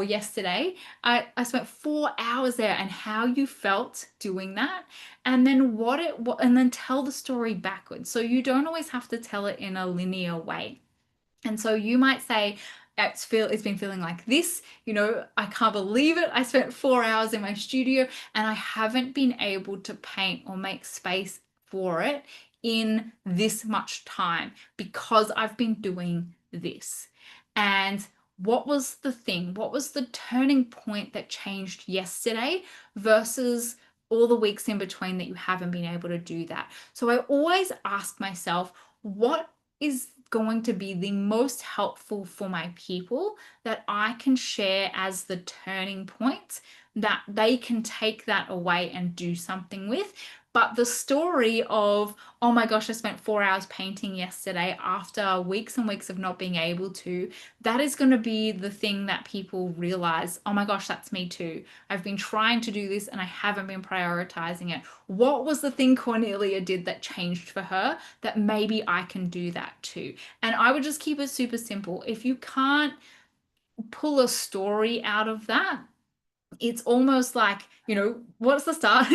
hours there, and how you felt doing that. And then and then tell the story backwards. So you don't always have to tell it in a linear way. And so you might say, it's been feeling like this. I can't believe it. I spent 4 hours in my studio and I haven't been able to paint or make space for it in this much time because I've been doing this. And what was the thing? What was the turning point that changed yesterday versus all the weeks in between that you haven't been able to do that. So I always ask myself, what is going to be the most helpful for my people that I can share as the turning point that they can take that away and do something with. But the story of, oh my gosh, I spent 4 hours painting yesterday after weeks and weeks of not being able to, that is going to be the thing that people realize, oh my gosh, that's me too. I've been trying to do this and I haven't been prioritizing it. What was the thing Cornelia did that changed for her that maybe I can do that too? And I would just keep it super simple. If you can't pull a story out of that, it's almost like, what's the start?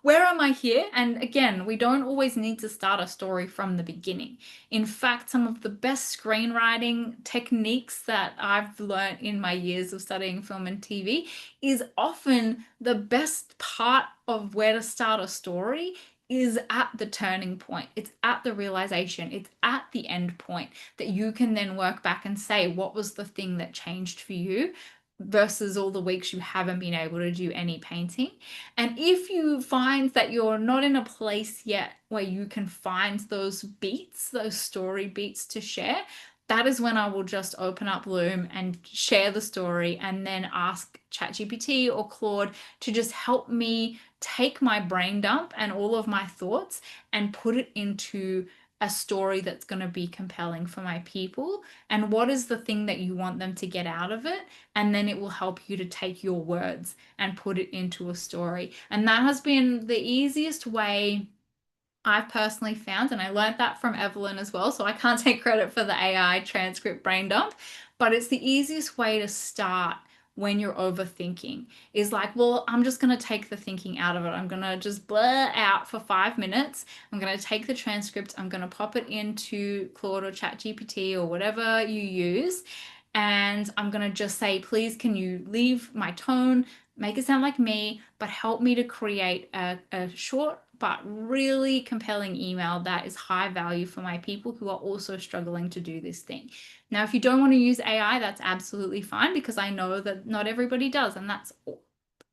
Where am I here? And again, we don't always need to start a story from the beginning. In fact, some of the best screenwriting techniques that I've learned in my years of studying film and TV is often the best part of where to start a story is at the turning point. It's at the realization. It's at the end point that you can then work back and say, what was the thing that changed for you? Versus all the weeks you haven't been able to do any painting. And if you find that you're not in a place yet where you can find those beats, those story beats to share, that is when I will just open up Loom and share the story and then ask ChatGPT or Claude to just help me take my brain dump and all of my thoughts and put it into a story that's going to be compelling for my people. And what is the thing that you want them to get out of it? And then it will help you to take your words and put it into a story. And that has been the easiest way I've personally found, and I learned that from Evelyn as well. So I can't take credit for the AI transcript brain dump, but it's the easiest way to start when you're overthinking is like, well, I'm just going to take the thinking out of it. I'm going to just blur out for 5 minutes. I'm going to take the transcript. I'm going to pop it into Claude or ChatGPT or whatever you use. And I'm going to just say, please, can you leave my tone, make it sound like me, but help me to create a short but really compelling email that is high value for my people who are also struggling to do this thing. Now, if you don't want to use AI, that's absolutely fine because I know that not everybody does, and that's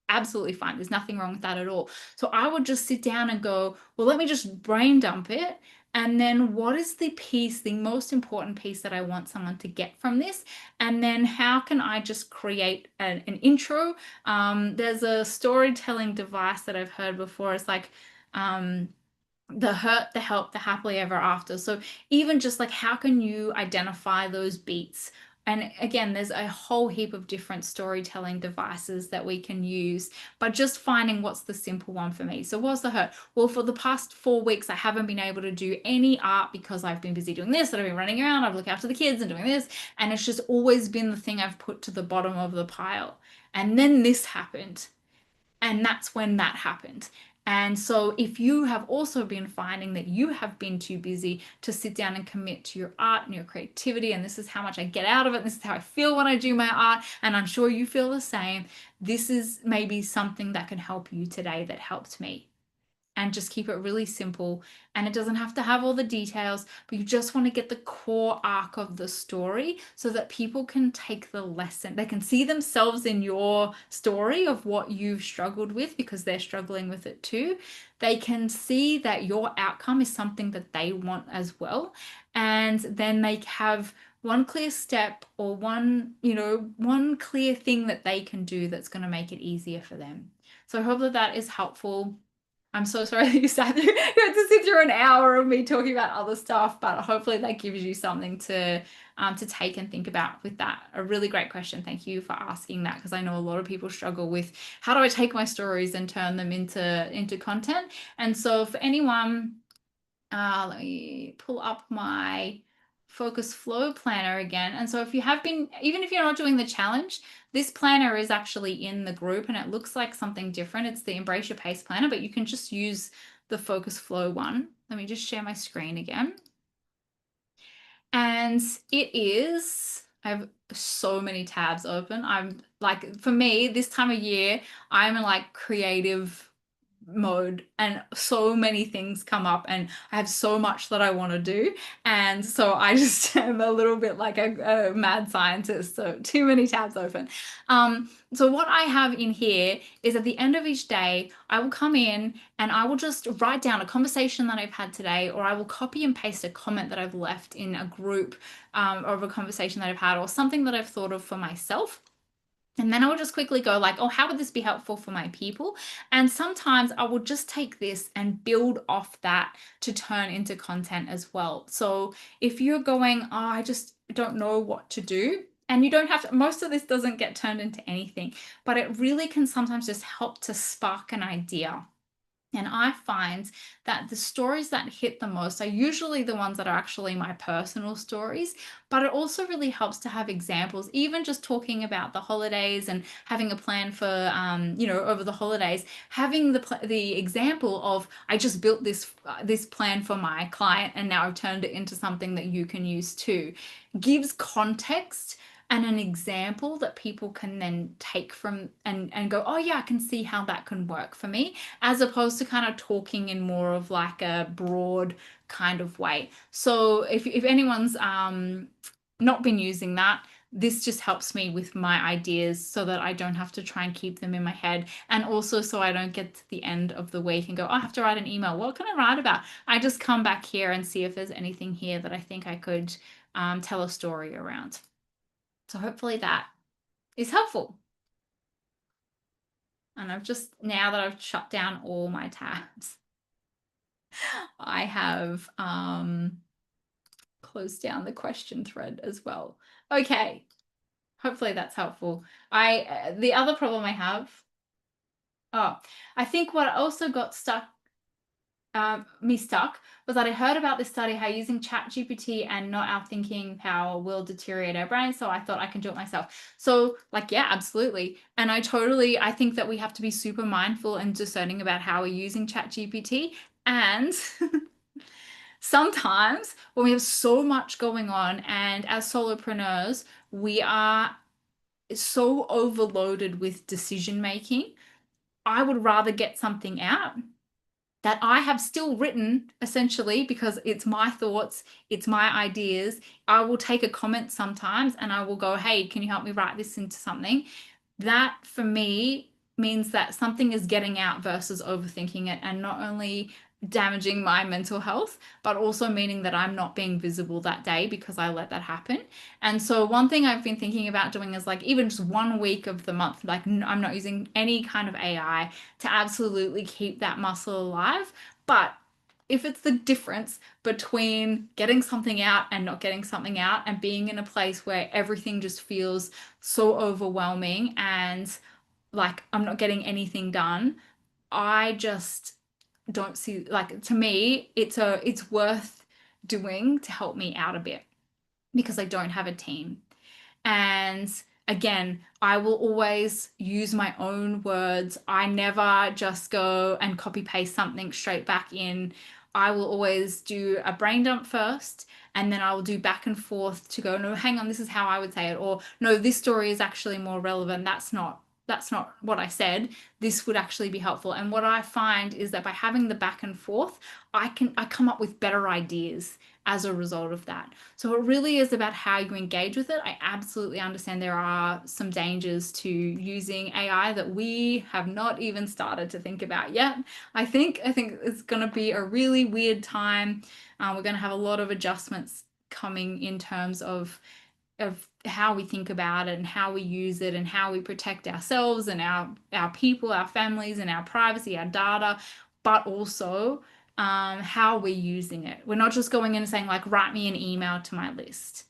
absolutely fine. There's nothing wrong with that at all. So I would just sit down and go, well, let me just brain dump it. And then what is the piece, the most important piece that I want someone to get from this? And then how can I just create an intro? There's a storytelling device that I've heard before. It's like, the hurt, the help, the happily ever after. So even just like how can you identify those beats? And again, there's a whole heap of different storytelling devices that we can use, but just finding what's the simple one for me. So what's the hurt? Well, for the past 4 weeks, I haven't been able to do any art because I've been busy doing this, and I've been running around, I've looked after the kids and doing this, and it's just always been the thing I've put to the bottom of the pile. And then this happened. And that's when that happened. And so, if you have also been finding that you have been too busy to sit down and commit to your art and your creativity, and this is how much I get out of it, this is how I feel when I do my art, and I'm sure you feel the same, this is maybe something that can help you today that helped me. And just keep it really simple. And it doesn't have to have all the details, but you just want to get the core arc of the story so that people can take the lesson. They can see themselves in your story of what you've struggled with because they're struggling with it too. They can see that your outcome is something that they want as well. And then they have one clear step or one clear thing that they can do that's going to make it easier for them. So I hope that that is helpful. I'm so sorry that you sat through, you had to sit through an hour of me talking about other stuff, but hopefully that gives you something to take and think about with that. A really great question. Thank you for asking that because I know a lot of people struggle with how do I take my stories and turn them into content. And so for anyone, let me pull up my focus flow planner again. And so if you have been, even if you're not doing the challenge, this planner is actually in the group and it looks like something different. It's the Embrace Your Pace planner, but you can just use the focus flow one. Let me just share my screen again. And it is, I have so many tabs open. I'm like, for me, this time of year, I'm like creative mode and so many things come up and I have so much that I want to do. And so I just am a little bit like a mad scientist. So too many tabs open. So what I have in here is at the end of each day, I will come in and I will just write down a conversation that I've had today, or I will copy and paste a comment that I've left in a group of a conversation that I've had, or something that I've thought of for myself. And then I will just quickly go like, oh, how would this be helpful for my people? And sometimes I will just take this and build off that to turn into content as well. So if you're going, oh, I just don't know what to do, and you don't have to, most of this doesn't get turned into anything, but it really can sometimes just help to spark an idea. And I find that the stories that hit the most are usually the ones that are actually my personal stories, but it also really helps to have examples, even just talking about the holidays and having a plan for, over the holidays, having the example of I just built this plan for my client and now I've turned it into something that you can use too, gives context and an example that people can then take from and go, oh yeah, I can see how that can work for me, as opposed to kind of talking in more of like a broad kind of way. So if anyone's not been using that, this just helps me with my ideas so that I don't have to try and keep them in my head. And also so I don't get to the end of the week and go, oh, I have to write an email. What can I write about? I just come back here and see if there's anything here that I think I could tell a story around. So hopefully that is helpful. And I've just, now that I've shut down all my tabs, I have closed down the question thread as well. Okay, hopefully that's helpful. The other problem I have, oh, I think what also got me stuck was that I heard about this study how using ChatGPT and not our thinking power will deteriorate our brains. So I thought I can do it myself. So like, yeah, absolutely. And I think that we have to be super mindful and discerning about how we're using ChatGPT. And sometimes when we have so much going on and as solopreneurs, we are so overloaded with decision making. I would rather get something out that I have still written essentially because it's my thoughts, it's my ideas. I will take a comment sometimes and I will go, hey, can you help me write this into something? That for me means that something is getting out versus overthinking it and not only damaging my mental health, but also meaning that I'm not being visible that day because I let that happen. And so one thing I've been thinking about doing is like even just 1 week of the month, like I'm not using any kind of AI to absolutely keep that muscle alive. But if it's the difference between getting something out and not getting something out and being in a place where everything just feels so overwhelming and like I'm not getting anything done, I just don't see, like, to me it's worth doing to help me out a bit because I don't have a team. And again, I will always use my own words. I never just go and copy paste something straight back in. I will always do a brain dump first, and then I will do back and forth to go, no, hang on, this is how I would say it, or no, this story is actually more relevant. That's not what I said. This would actually be helpful. And what I find is that by having the back and forth, I come up with better ideas as a result of that. So it really is about how you engage with it. I absolutely understand there are some dangers to using AI that we have not even started to think about yet. I think it's going to be a really weird time. We're going to have a lot of adjustments coming in terms of how we think about it and how we use it and how we protect ourselves and our people, our families, and our privacy, our data, but also how we're using it. We're not just going in and saying like, write me an email to my list.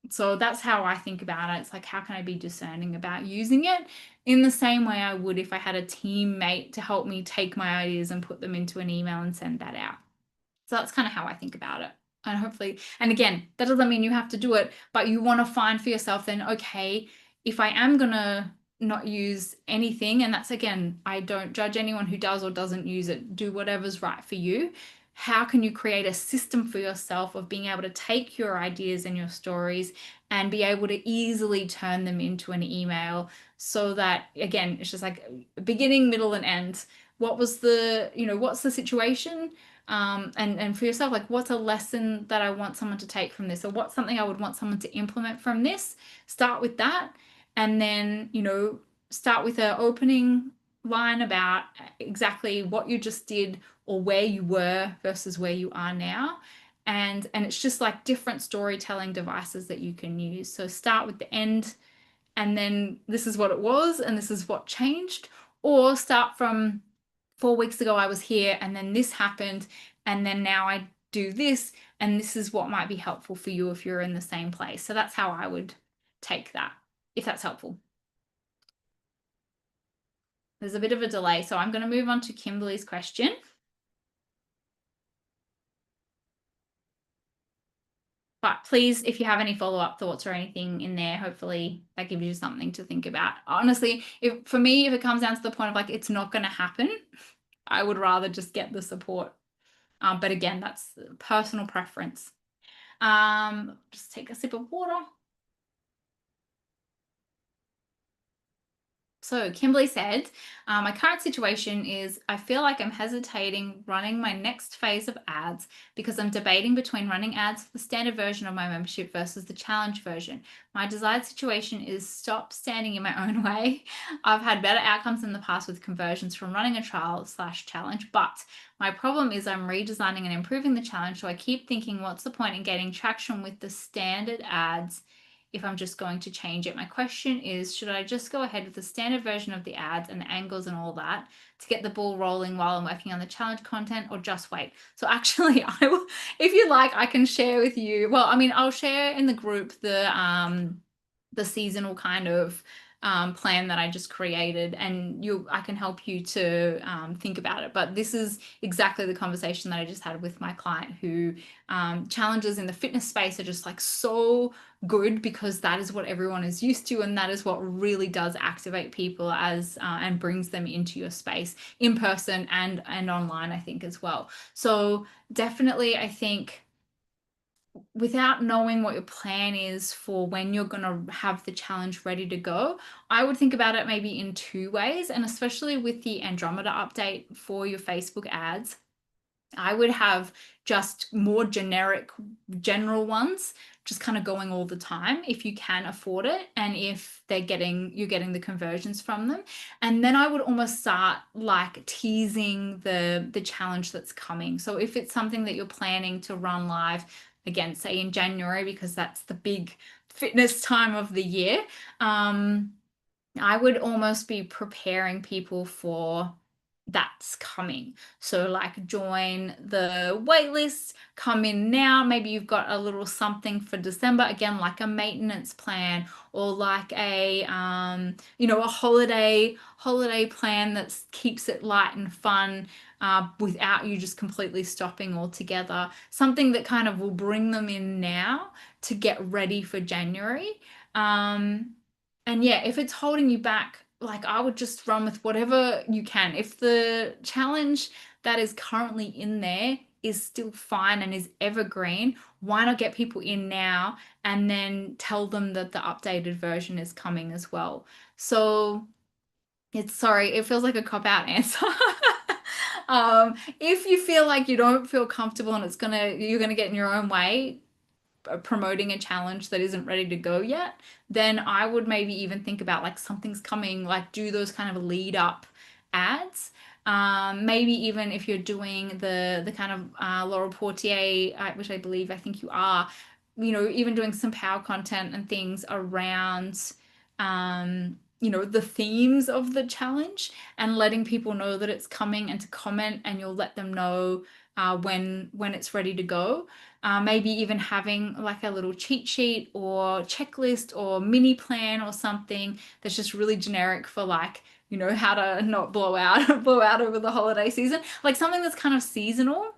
So that's how I think about it. It's like, how can I be discerning about using it in the same way I would if I had a teammate to help me take my ideas and put them into an email and send that out. So that's kind of how I think about it. And hopefully, and again, that doesn't mean you have to do it, but you want to find for yourself then, okay, if I am going to not use anything, and that's again, I don't judge anyone who does or doesn't use it, do whatever's right for you. How can you create a system for yourself of being able to take your ideas and your stories and be able to easily turn them into an email so that, again, it's just like beginning, middle, and end what was the, what's the situation? And for yourself, like what's a lesson that I want someone to take from this, or what's something I would want someone to implement from this? Start with that, and then, start with an opening line about exactly what you just did or where you were versus where you are now. And it's just like different storytelling devices that you can use. So start with the end, and then this is what it was and this is what changed, or start from 4 weeks ago I was here and then this happened and then now I do this, and this is what might be helpful for you if you're in the same place. So that's how I would take that, if that's helpful. There's a bit of a delay, so I'm going to move on to Kimberly's question. But please, if you have any follow-up thoughts or anything in there, hopefully that gives you something to think about. Honestly, if for me, if it comes down to the point of like it's not going to happen, I would rather just get the support. But again, that's personal preference. Just take a sip of water. So Kimberly said, my current situation is I feel like I'm hesitating running my next phase of ads because I'm debating between running ads for the standard version of my membership versus the challenge version. My desired situation is stop standing in my own way. I've had better outcomes in the past with conversions from running a trial/challenge, but my problem is I'm redesigning and improving the challenge. So I keep thinking, what's the point in getting traction with the standard ads if I'm just going to change it? My question is, should I just go ahead with the standard version of the ads and the angles and all that to get the ball rolling while I'm working on the challenge content, or just wait? So actually, I will, if you like, I can share with you. Well, I mean, I'll share in the group the seasonal kind of plan that I just created, and I can help you to think about it. But this is exactly the conversation that I just had with my client, who challenges in the fitness space are just like so good because that is what everyone is used to, and that is what really does activate people as and brings them into your space in person and online, I think, as well. So definitely, I think without knowing what your plan is for when you're going to have the challenge ready to go, I would think about it maybe in two ways. And especially with the Andromeda update for your Facebook ads, I would have just more generic, general ones, just kind of going all the time if you can afford it and if you're getting the conversions from them. And then I would almost start like teasing the challenge that's coming. So if it's something that you're planning to run live, again, say in January, because that's the big fitness time of the year, I would almost be preparing people for that's coming. So like join the wait list, come in now. Maybe you've got a little something for December, again, like a maintenance plan, or like a holiday plan that keeps it light and fun, without you just completely stopping altogether. Something that kind of will bring them in now to get ready for January. And yeah, if it's holding you back, like I would just run with whatever you can. If the challenge that is currently in there is still fine and is evergreen, why not get people in now and then tell them that the updated version is coming as well? So sorry, it feels like a cop-out answer. If you feel like you don't feel comfortable and you're gonna get in your own way, promoting a challenge that isn't ready to go yet, then I would maybe even think about like something's coming, like do those kind of lead up ads. Maybe even if you're doing the kind of Laura Portier, which I think you are, even doing some power content and things around the themes of the challenge, and letting people know that it's coming and to comment, and you'll let them know when it's ready to go. Maybe even having like a little cheat sheet or checklist or mini plan or something that's just really generic for like, how to not blow out blow out over the holiday season. Like something that's kind of seasonal,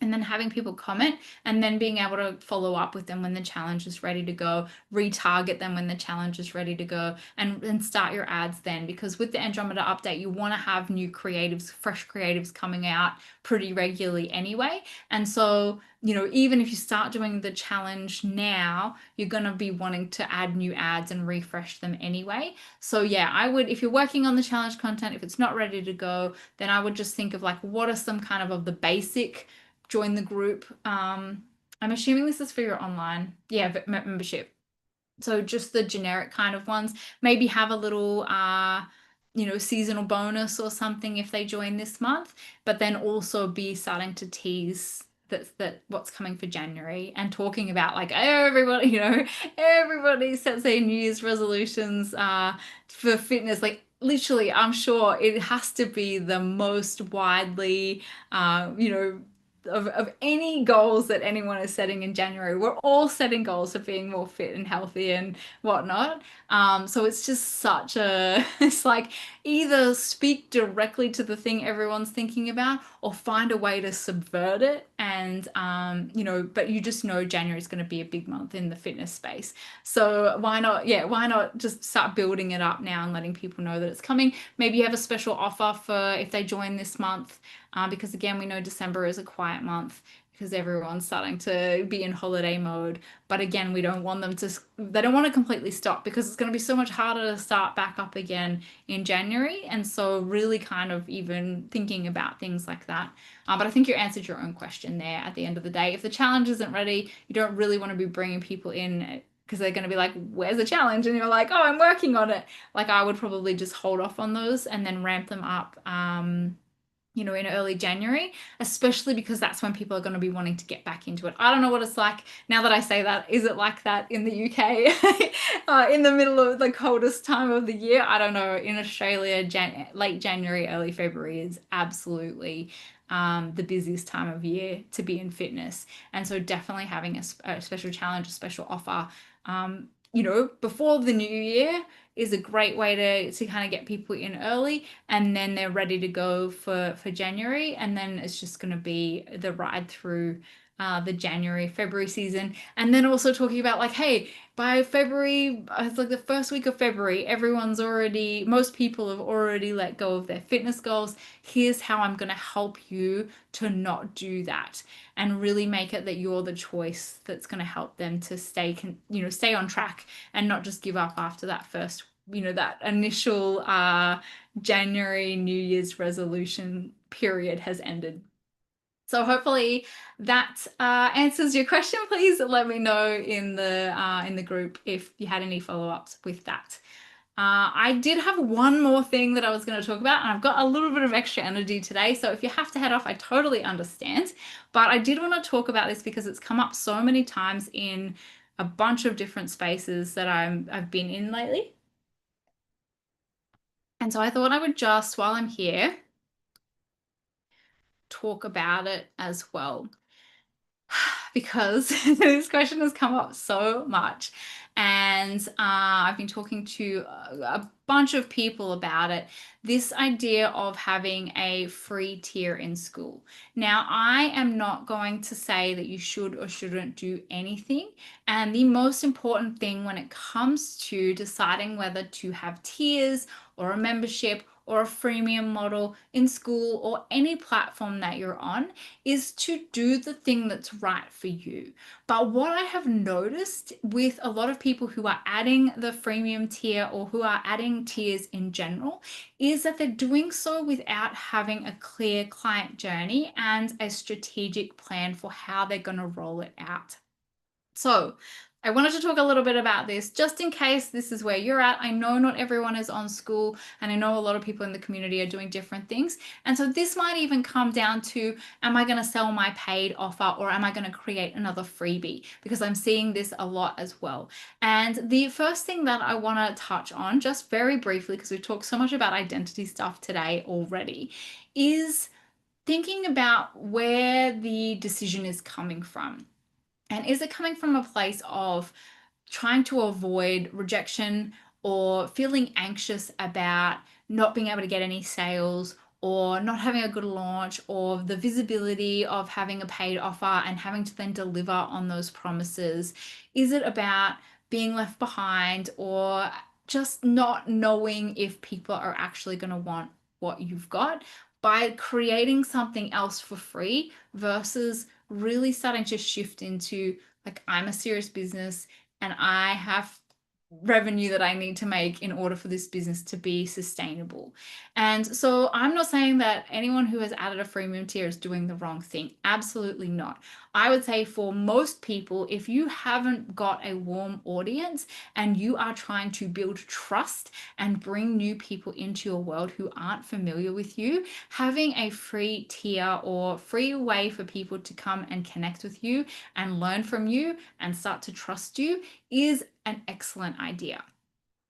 and then having people comment and then being able to follow up with them when the challenge is ready to go, retarget them when the challenge is ready to go, and start your ads then. Because with the Andromeda update, you want to have new creatives, fresh creatives coming out pretty regularly anyway. And so, even if you start doing the challenge now, you're going to be wanting to add new ads and refresh them anyway. So, yeah, I would, if you're working on the challenge content, if it's not ready to go, then I would just think of like, what are some kind of the basic join the group. I'm assuming this is for your online, yeah, membership. So just the generic kind of ones. Maybe have a little, seasonal bonus or something if they join this month, but then also be starting to tease that what's coming for January and talking about like everybody, everybody sets their New Year's resolutions for fitness. Like literally, I'm sure it has to be the most widely, of any goals that anyone is setting in January. We're all setting goals for being more fit and healthy and whatnot. So it's just such a, it's like either speak directly to the thing everyone's thinking about or find a way to subvert it. And, but you just know January is going to be a big month in the fitness space. So why not, yeah, why not just start building it up now and letting people know that it's coming? Maybe you have a special offer for if they join this month, because again, we know December is a quiet month because everyone's starting to be in holiday mode. But again, we don't want them to, they don't want to completely stop because it's going to be so much harder to start back up again in January. And so, really kind of even thinking about things like that. But I think you answered your own question there at the end of the day. If the challenge isn't ready, you don't really want to be bringing people in because they're going to be like, where's the challenge? And you're like, oh, I'm working on it. Like, I would probably just hold off on those and then ramp them up. In early January, especially because that's when people are going to be wanting to get back into it. I don't know what it's like now that I say that. Is it like that in the UK in the middle of the coldest time of the year? I don't know. In Australia, late January, early February is absolutely the busiest time of year to be in fitness. And so definitely having a special challenge, a special offer, before the new year is a great way to kind of get people in early and then they're ready to go for January and then it's just going to be the ride through the January February season and then also talking about like hey by February it's like the first week of February most people have already let go of their fitness goals. Here's how I'm going to help you to not do that and really make it that you're the choice that's going to help them to stay on track and not just give up after that first, that initial January New Year's resolution period has ended. So hopefully that answers your question. Please let me know in the group if you had any follow-ups with that. I did have one more thing that I was going to talk about, and I've got a little bit of extra energy today. So if you have to head off, I totally understand. But I did want to talk about this because it's come up so many times in a bunch of different spaces that I've been in lately. And so I thought I would just, while I'm here, talk about it as well. Because this question has come up so much. And I've been talking to a bunch of people about it. This idea of having a free tier in school. Now, I am not going to say that you should or shouldn't do anything. And the most important thing when it comes to deciding whether to have tiers or a membership or a freemium model in school or any platform that you're on is to do the thing that's right for you. But what I have noticed with a lot of people who are adding the freemium tier or who are adding tiers in general is that they're doing so without having a clear client journey and a strategic plan for how they're going to roll it out. So, I wanted to talk a little bit about this just in case this is where you're at. I know not everyone is on school, and I know a lot of people in the community are doing different things. And so, this might even come down to am I going to sell my paid offer or am I going to create another freebie? Because I'm seeing this a lot as well. And the first thing that I want to touch on, just very briefly, because we've talked so much about identity stuff today already, is thinking about where the decision is coming from. And is it coming from a place of trying to avoid rejection or feeling anxious about not being able to get any sales or not having a good launch or the visibility of having a paid offer and having to then deliver on those promises? Is it about being left behind or just not knowing if people are actually going to want what you've got? By creating something else for free versus really starting to shift into like, I'm a serious business and I have revenue that I need to make in order for this business to be sustainable. And so I'm not saying that anyone who has added a freemium tier is doing the wrong thing. Absolutely not. I would say for most people, if you haven't got a warm audience and you are trying to build trust and bring new people into your world who aren't familiar with you, having a free tier or free way for people to come and connect with you and learn from you and start to trust you is an excellent idea.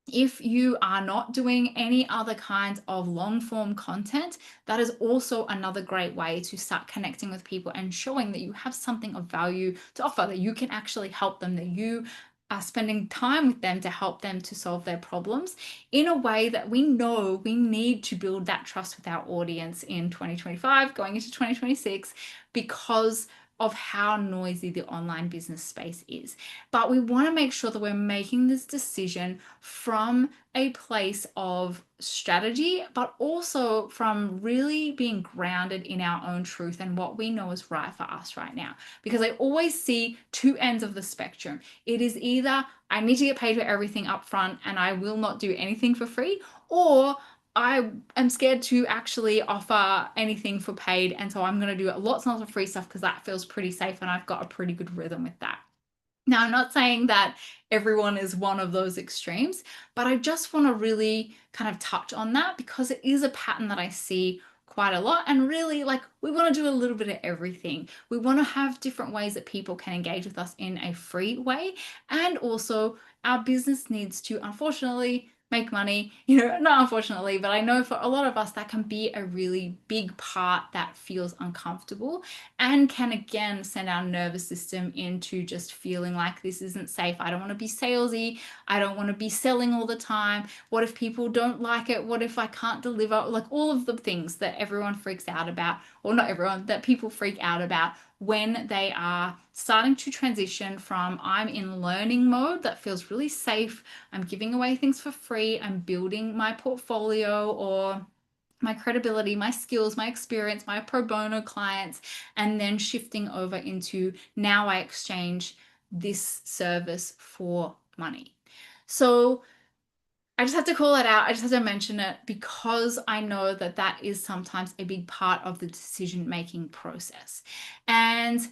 If you are not doing any other kinds of long form content, that is also another great way to start connecting with people and showing that you have something of value to offer, that you can actually help them, that you are spending time with them to help them to solve their problems in a way that we know we need to build that trust with our audience in 2025, going into 2026, because of how noisy the online business space is. But we want to make sure that we're making this decision from a place of strategy, but also from really being grounded in our own truth and what we know is right for us right now. Because I always see two ends of the spectrum. It is either I need to get paid for everything up front and I will not do anything for free, or I am scared to actually offer anything for paid. And so I'm going to do lots and lots of free stuff because that feels pretty safe and I've got a pretty good rhythm with that. Now, I'm not saying that everyone is one of those extremes, but I just want to really kind of touch on that because it is a pattern that I see quite a lot. And really, like, we want to do a little bit of everything. We want to have different ways that people can engage with us in a free way. And also, our business needs to, unfortunately, make money. Not unfortunately, but I know for a lot of us that can be a really big part that feels uncomfortable and can again send our nervous system into just feeling like this isn't safe. I don't want to be salesy. I don't want to be selling all the time. What if people don't like it? What if I can't deliver? Like all of the things that everyone freaks out about, or not everyone, that people freak out about when they are starting to transition from I'm in learning mode that feels really safe. I'm giving away things for free. I'm building my portfolio or my credibility, my skills, my experience, my pro bono clients, and then shifting over into now I exchange this service for money. So I just have to call it out. I just have to mention it because I know that that is sometimes a big part of the decision making process. And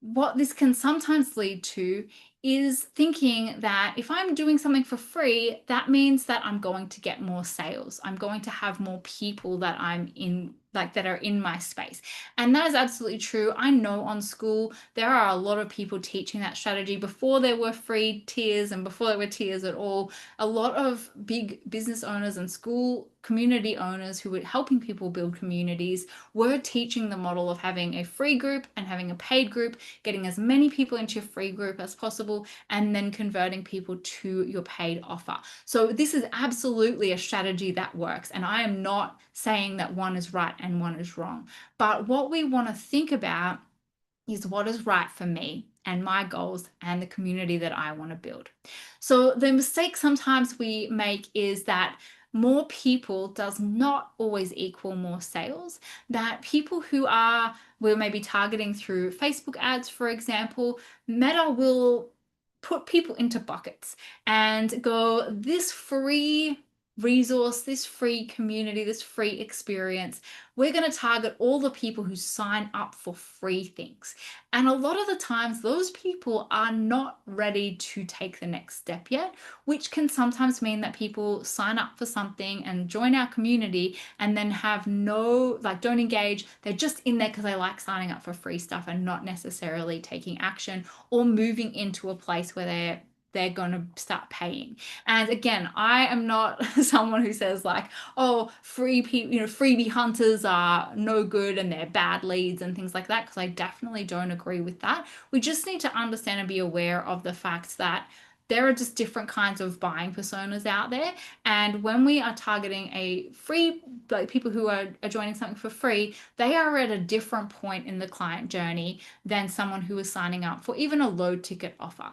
what this can sometimes lead to is thinking that if I'm doing something for free, that means that I'm going to get more sales. I'm going to have more people that I'm in, like that are in my space. And that is absolutely true. I know on school, there are a lot of people teaching that strategy before there were free tiers and before there were tiers at all. A lot of big business owners and school community owners who were helping people build communities were teaching the model of having a free group and having a paid group, getting as many people into your free group as possible, and then converting people to your paid offer. So this is absolutely a strategy that works. And I am not saying that one is right and one is wrong. But what we want to think about is what is right for me and my goals and the community that I want to build. So the mistake sometimes we make is that more people does not always equal more sales. That people who are, we're maybe targeting through Facebook ads, for example, Meta will put people into buckets and go, this free resource, this free community, this free experience, we're going to target all the people who sign up for free things. And a lot of the times, those people are not ready to take the next step yet, which can sometimes mean that people sign up for something and join our community and then have no, like, don't engage. They're just in there because they like signing up for free stuff and not necessarily taking action or moving into a place where they're going to start paying. And again, I am not someone who says like, oh, free people, freebie hunters are no good and they're bad leads and things like that, because I definitely don't agree with that. We just need to understand and be aware of the fact that there are just different kinds of buying personas out there. And when we are targeting a free, like people who are joining something for free, they are at a different point in the client journey than someone who is signing up for even a low ticket offer.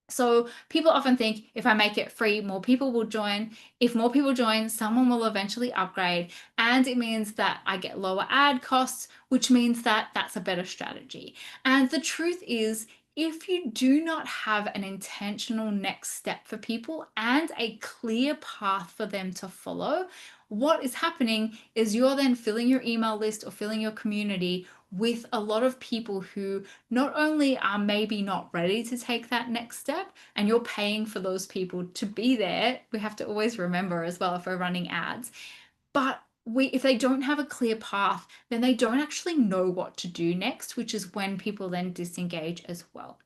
So people often think if I make it free, more people will join. If more people join, someone will eventually upgrade. And it means that I get lower ad costs, which means that that's a better strategy. And the truth is, if you do not have an intentional next step for people and a clear path for them to follow, what is happening is you're then filling your email list or filling your community with a lot of people who not only are maybe not ready to take that next step, and you're paying for those people to be there. We have to always remember as well if we're running ads, but if they don't have a clear path, then they don't actually know what to do next, which is when people then disengage as well.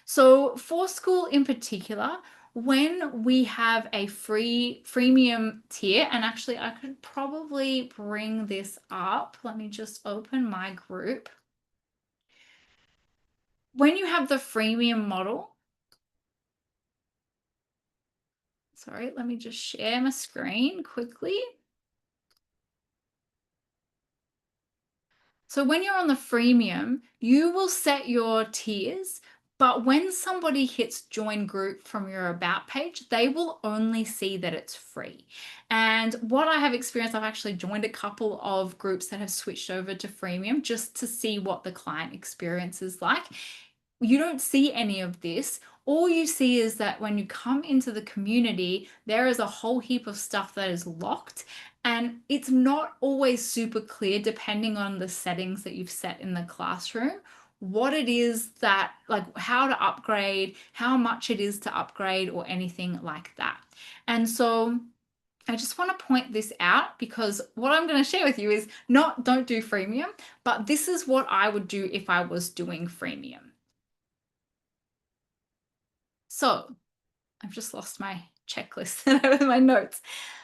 So for school in particular, when we have a freemium tier, and actually I could probably bring this up. Let me just open my group. When you have the freemium model, sorry, let me just share my screen quickly. So when you're on the freemium, you will set your tiers, but when somebody hits join group from your about page, they will only see that it's free. And what I have experienced, I've actually joined a couple of groups that have switched over to freemium just to see what the client experience is like. You don't see any of this. All you see is that when you come into the community, there is a whole heap of stuff that is locked, and it's not always super clear, depending on the settings that you've set in the classroom, what it is that, like, how to upgrade, how much it is to upgrade, or anything like that. And so I just want to point this out because what I'm going to share with you is not don't do freemium, but this is what I would do if I was doing freemium. So I've just lost my checklist with my notes.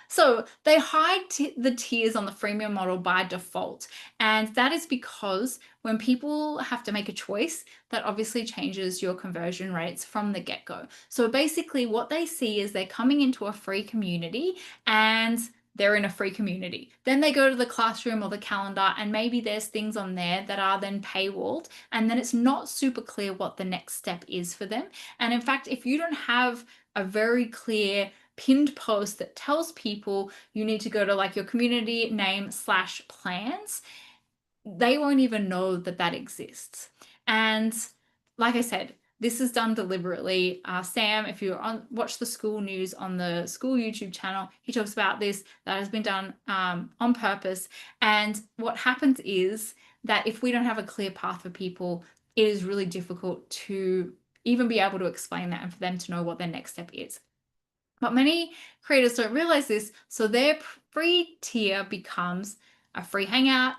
So they hide the tiers on the freemium model by default. And that is because when people have to make a choice, that obviously changes your conversion rates from the get-go. So basically what they see is they're coming into a free community and they're in a free community. Then they go to the classroom or the calendar, and maybe there's things on there that are then paywalled, and then it's not super clear what the next step is for them. And in fact, if you don't have a very clear pinned post that tells people you need to go to like your community name / plans, they won't even know that that exists. And like I said, this is done deliberately. Sam, if you watch the school news on the school YouTube channel, he talks about this. That has been done on purpose. And what happens is that if we don't have a clear path for people, it is really difficult to even be able to explain that and for them to know what their next step is. But many creators don't realize this, so their free tier becomes a free hangout,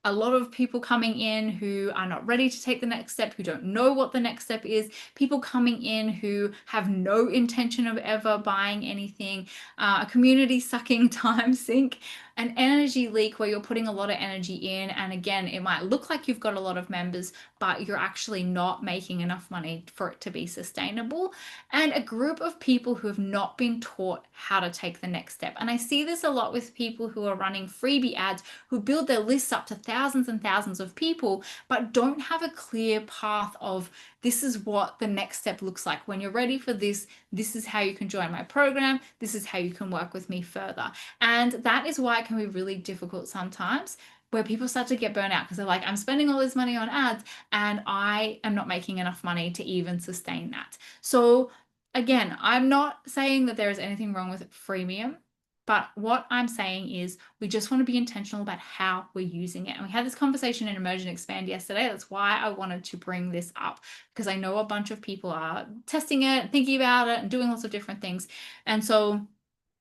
a lot of people coming in who are not ready to take the next step, who don't know what the next step is, people coming in who have no intention of ever buying anything, a community sucking time sink, an energy leak where you're putting a lot of energy in. And again, it might look like you've got a lot of members, but you're actually not making enough money for it to be sustainable. And a group of people who have not been taught how to take the next step. And I see this a lot with people who are running freebie ads, who build their lists up to thousands and thousands of people, but don't have a clear path of this is what the next step looks like. When you're ready for this, this is how you can join my program. This is how you can work with me further. And that is why it can be really difficult sometimes, where people start to get burnt out because they're like, I'm spending all this money on ads and I am not making enough money to even sustain that. So again, I'm not saying that there is anything wrong with freemium. But what I'm saying is we just want to be intentional about how we're using it. And we had this conversation in Emerge and Expand yesterday. That's why I wanted to bring this up, because I know a bunch of people are testing it, thinking about it, and doing lots of different things. And so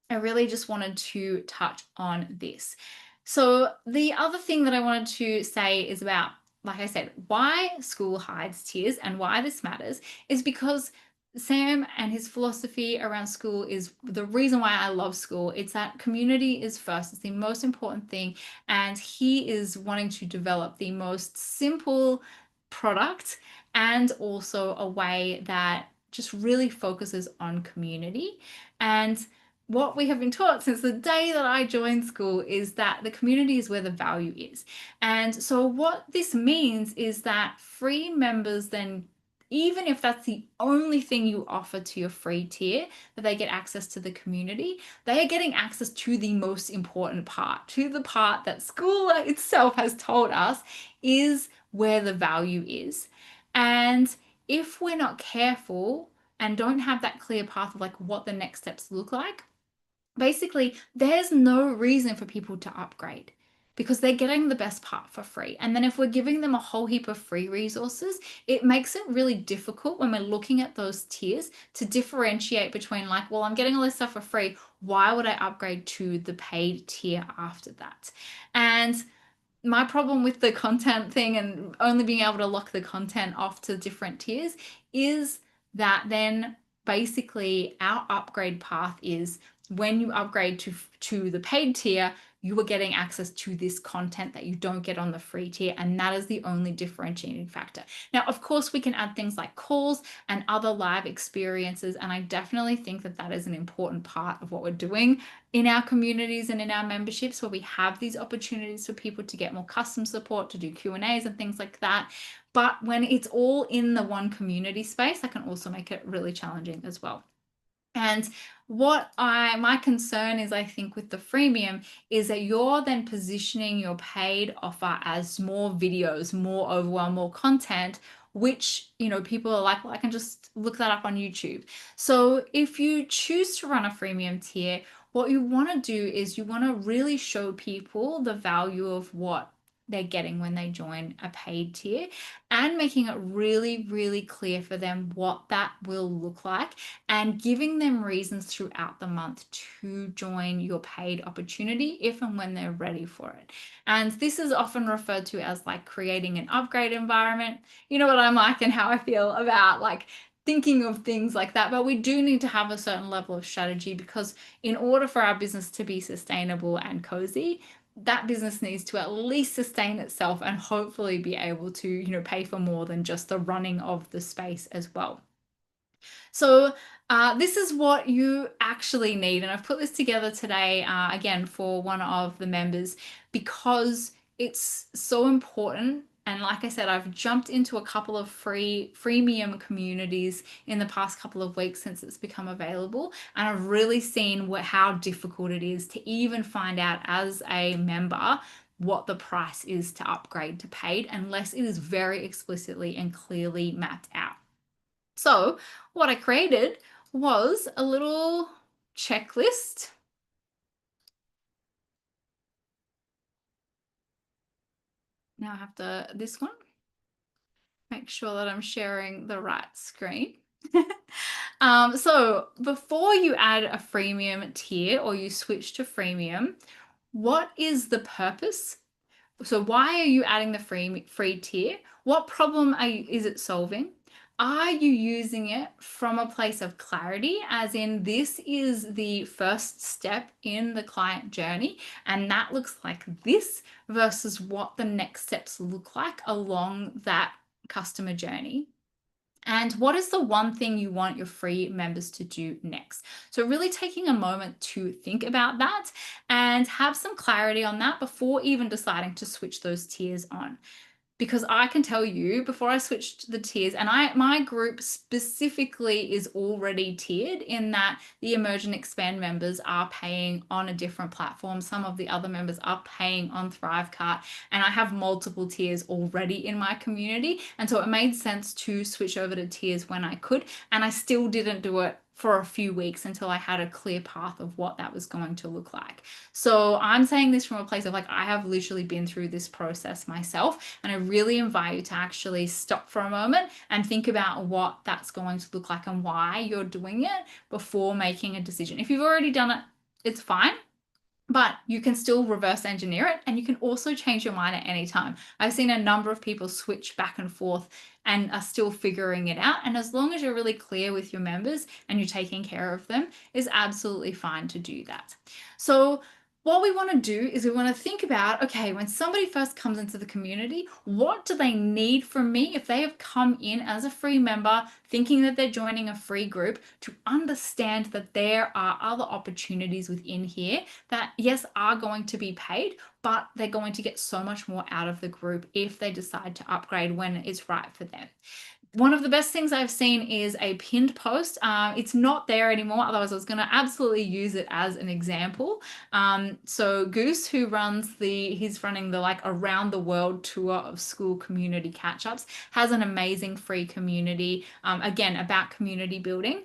I really just wanted to touch on this. So the other thing that I wanted to say is about, like I said, why school hides tiers and why this matters is because Sam and his philosophy around school is the reason why I love school. It's that community is first. It's the most important thing. And he is wanting to develop the most simple product and also a way that just really focuses on community. And what we have been taught since the day that I joined school is that the community is where the value is. And so, what this means is that free members then, even if that's the only thing you offer to your free tier, that they get access to the community, they are getting access to the most important part, to the part that school itself has told us is where the value is. And if we're not careful and don't have that clear path of like what the next steps look like, basically there's no reason for people to upgrade because they're getting the best part for free. And then if we're giving them a whole heap of free resources, it makes it really difficult when we're looking at those tiers to differentiate between like, well, I'm getting all this stuff for free. Why would I upgrade to the paid tier after that? And my problem with the content thing and only being able to lock the content off to different tiers is that then basically our upgrade path is when you upgrade to the paid tier, you are getting access to this content that you don't get on the free tier, and that is the only differentiating factor. Now, of course, we can add things like calls and other live experiences, and I definitely think that that is an important part of what we're doing in our communities and in our memberships, where we have these opportunities for people to get more custom support, to do Q&As and things like that. But when it's all in the one community space, that can also make it really challenging as well. And my concern is, I think, with the freemium is that you're then positioning your paid offer as more videos, more overwhelm, more content, which, people are like, well, I can just look that up on YouTube. So if you choose to run a freemium tier, what you want to do is you want to really show people the value of what they're getting when they join a paid tier and making it really, really clear for them what that will look like and giving them reasons throughout the month to join your paid opportunity if and when they're ready for it. And this is often referred to as like creating an upgrade environment. You know what I'm like and how I feel about like thinking of things like that. But we do need to have a certain level of strategy because in order for our business to be sustainable and cozy, that business needs to at least sustain itself and hopefully be able to, pay for more than just the running of the space as well. So this is what you actually need. And I've put this together today, again, for one of the members because it's so important. And like I said, I've jumped into a couple of freemium communities in the past couple of weeks since it's become available. And I've really seen how difficult it is to even find out as a member what the price is to upgrade to paid unless it is very explicitly and clearly mapped out. So what I created was a little checklist. Now I have this one, make sure that I'm sharing the right screen. So before you add a freemium tier or you switch to freemium, what is the purpose? So why are you adding the free tier? What problem is it solving? Are you using it from a place of clarity, as in this is the first step in the client journey, and that looks like this versus what the next steps look like along that customer journey? And what is the one thing you want your free members to do next? So really taking a moment to think about that and have some clarity on that before even deciding to switch those tiers on. Because I can tell you before I switched the tiers, and my group specifically is already tiered in that the Emerge and Expand members are paying on a different platform. Some of the other members are paying on Thrivecart, and I have multiple tiers already in my community. And so it made sense to switch over to tiers when I could, and I still didn't do it for a few weeks until I had a clear path of what that was going to look like. So I'm saying this from a place of like, I have literally been through this process myself, and I really invite you to actually stop for a moment and think about what that's going to look like and why you're doing it before making a decision. If you've already done it, it's fine. But you can still reverse engineer it, and you can also change your mind at any time. I've seen a number of people switch back and forth and are still figuring it out. And as long as you're really clear with your members and you're taking care of them, it's absolutely fine to do that. So What we want to do is we want to think about, okay, when somebody first comes into the community, what do they need from me if they have come in as a free member, thinking that they're joining a free group, to understand that there are other opportunities within here that, yes, are going to be paid, but they're going to get so much more out of the group if they decide to upgrade when it's right for them. One of the best things I've seen is a pinned post. It's not there anymore, otherwise I was going to absolutely use it as an example. So Goose, who runs he's running the like around the world tour of school community catch-ups, has an amazing free community, again, about community building.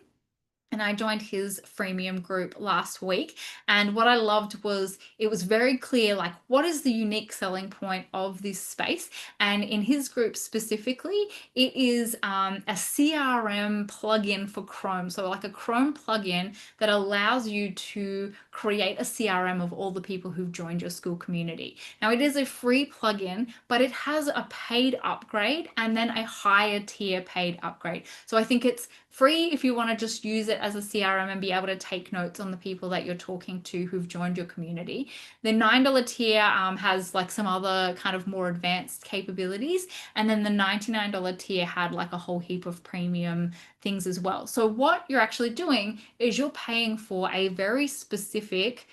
And I joined his freemium group last week. And what I loved was it was very clear, like, what is the unique selling point of this space? And in his group specifically, it is a CRM plugin for Chrome. So, like a Chrome plugin that allows you to create a CRM of all the people who've joined your school community. Now, it is a free plugin, but it has a paid upgrade and then a higher tier paid upgrade. So, I think it's free if you want to just use it as a CRM and be able to take notes on the people that you're talking to who've joined your community. The $9 tier has like some other kind of more advanced capabilities. And then the $99 tier had like a whole heap of premium things as well. So what you're actually doing is you're paying for a very specific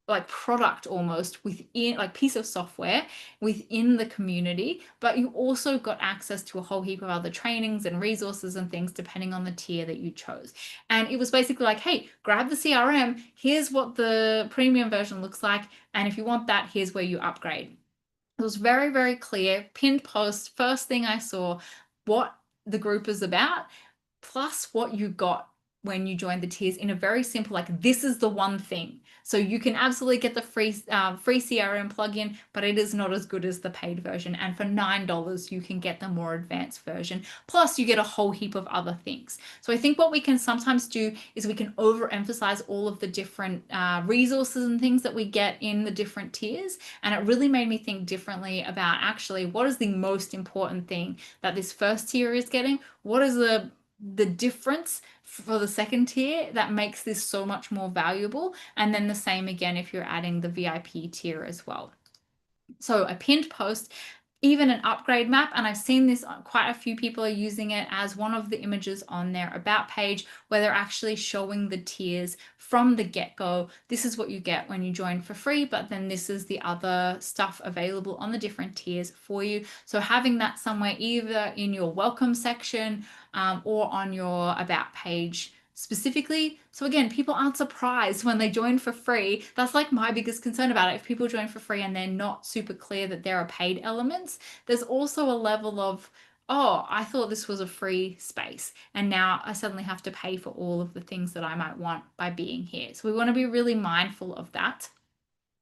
like product almost within like piece of software within the community, but you also got access to a whole heap of other trainings and resources and things depending on the tier that you chose. And it was basically like, hey, grab the CRM, here's what the premium version looks like, and if you want that, here's where you upgrade. It was very, very clear, pinned post, first thing I saw, what the group is about, plus what you got when you joined the tiers in a very simple, like, this is the one thing. So you can absolutely get the free CRM plugin, but it is not as good as the paid version. And for $9, you can get the more advanced version. Plus, you get a whole heap of other things. So I think what we can sometimes do is we can overemphasize all of the different resources and things that we get in the different tiers. And it really made me think differently about actually what is the most important thing that this first tier is getting? What is the difference for the second tier that makes this so much more valuable? And then the same again if you're adding the VIP tier as well. So a pinned post, even an upgrade map, and I've seen this, quite a few people are using it as one of the images on their about page where they're actually showing the tiers from the get-go. This is what you get when you join for free, but then this is the other stuff available on the different tiers for you. So having that somewhere either in your welcome section or on your about page specifically. So again, people aren't surprised when they join for free. That's like my biggest concern about it. If people join for free and they're not super clear that there are paid elements, there's also a level of, oh, I thought this was a free space, and now I suddenly have to pay for all of the things that I might want by being here. So we want to be really mindful of that.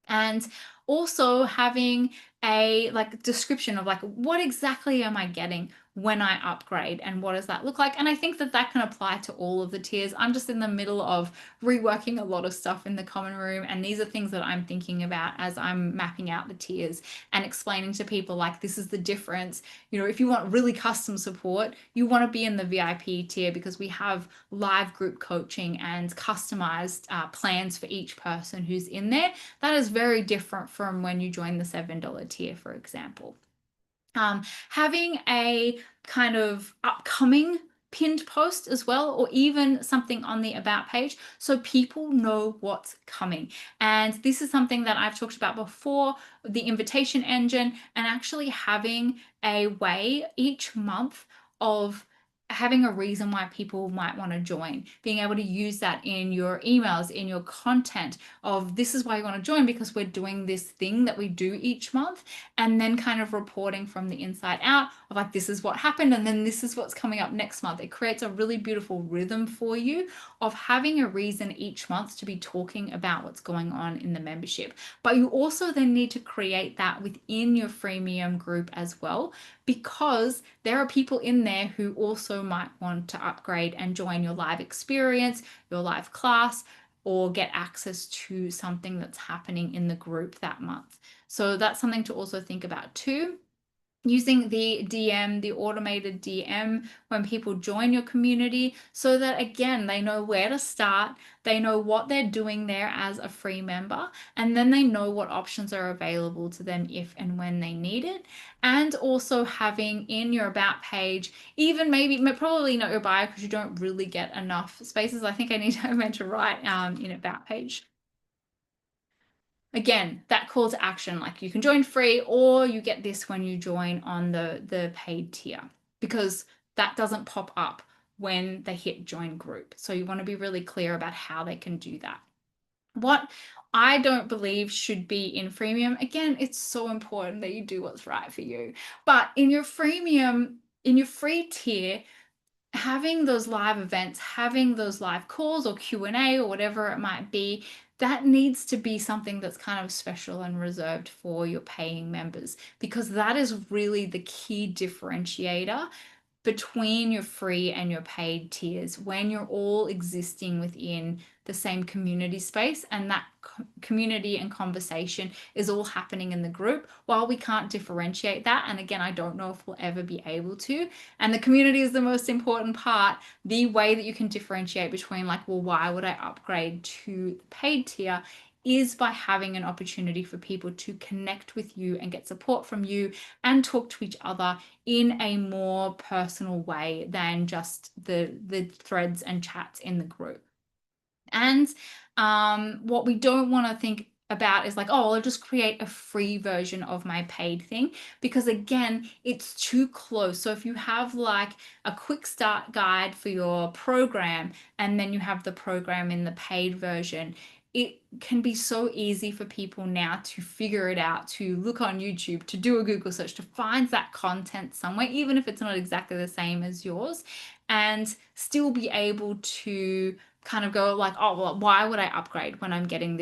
And also having a like description of like, what exactly am I getting when I upgrade and what does that look like? And I think that that can apply to all of the tiers. I'm just in the middle of reworking a lot of stuff in the common room, and these are things that I'm thinking about as I'm mapping out the tiers and explaining to people like, this is the difference. You know, if you want really custom support, you want to be in the VIP tier because we have live group coaching and customized plans for each person who's in there. That is very different from when you join the $7 tier, for example. Having a kind of upcoming pinned post as well, or even something on the about page so people know what's coming. And this is something that I've talked about before, the invitation engine, and actually having a way each month of having a reason why people might want to join, being able to use that in your emails, in your content of this is why you want to join because we're doing this thing that we do each month, and then kind of reporting from the inside out of like, this is what happened and then this is what's coming up next month. It creates a really beautiful rhythm for you of having a reason each month to be talking about what's going on in the membership. But you also then need to create that within your freemium group as well, because there are people in there who also might want to upgrade and join your live experience, your live class, or get access to something that's happening in the group that month. So that's something to also think about too. using the DM, the automated DM when people join your community, so that again, they know where to start, they know what they're doing there as a free member, and then they know what options are available to them if and when they need it. And also having in your about page, even maybe probably not your bio because you don't really get enough spaces. I think I need to meant to write in about page again, that call to action, like you can join free or you get this when you join on the paid tier, because that doesn't pop up when they hit join group. So you want to be really clear about how they can do that. What I don't believe should be in freemium, again, it's so important that you do what's right for you. But in your freemium, in your free tier, having those live events, having those live calls or Q&A or whatever it might be, that needs to be something that's kind of special and reserved for your paying members, because that is really the key differentiator between your free and your paid tiers when you're all existing within the same community space, and that community and conversation is all happening in the group. While we can't differentiate that, and again, I don't know if we'll ever be able to, and the community is the most important part, the way that you can differentiate between like, well, why would I upgrade to the paid tier, is by having an opportunity for people to connect with you and get support from you and talk to each other in a more personal way than just the threads and chats in the group. And what we don't want to think about is like, oh, well, I'll just create a free version of my paid thing, because again, it's too close. So if you have like a quick start guide for your program and then you have the program in the paid version, it can be so easy for people now to figure it out, to look on YouTube, to do a Google search, to find that content somewhere, even if it's not exactly the same as yours, and still be able to kind of go like, oh, well, why would I upgrade when I'm getting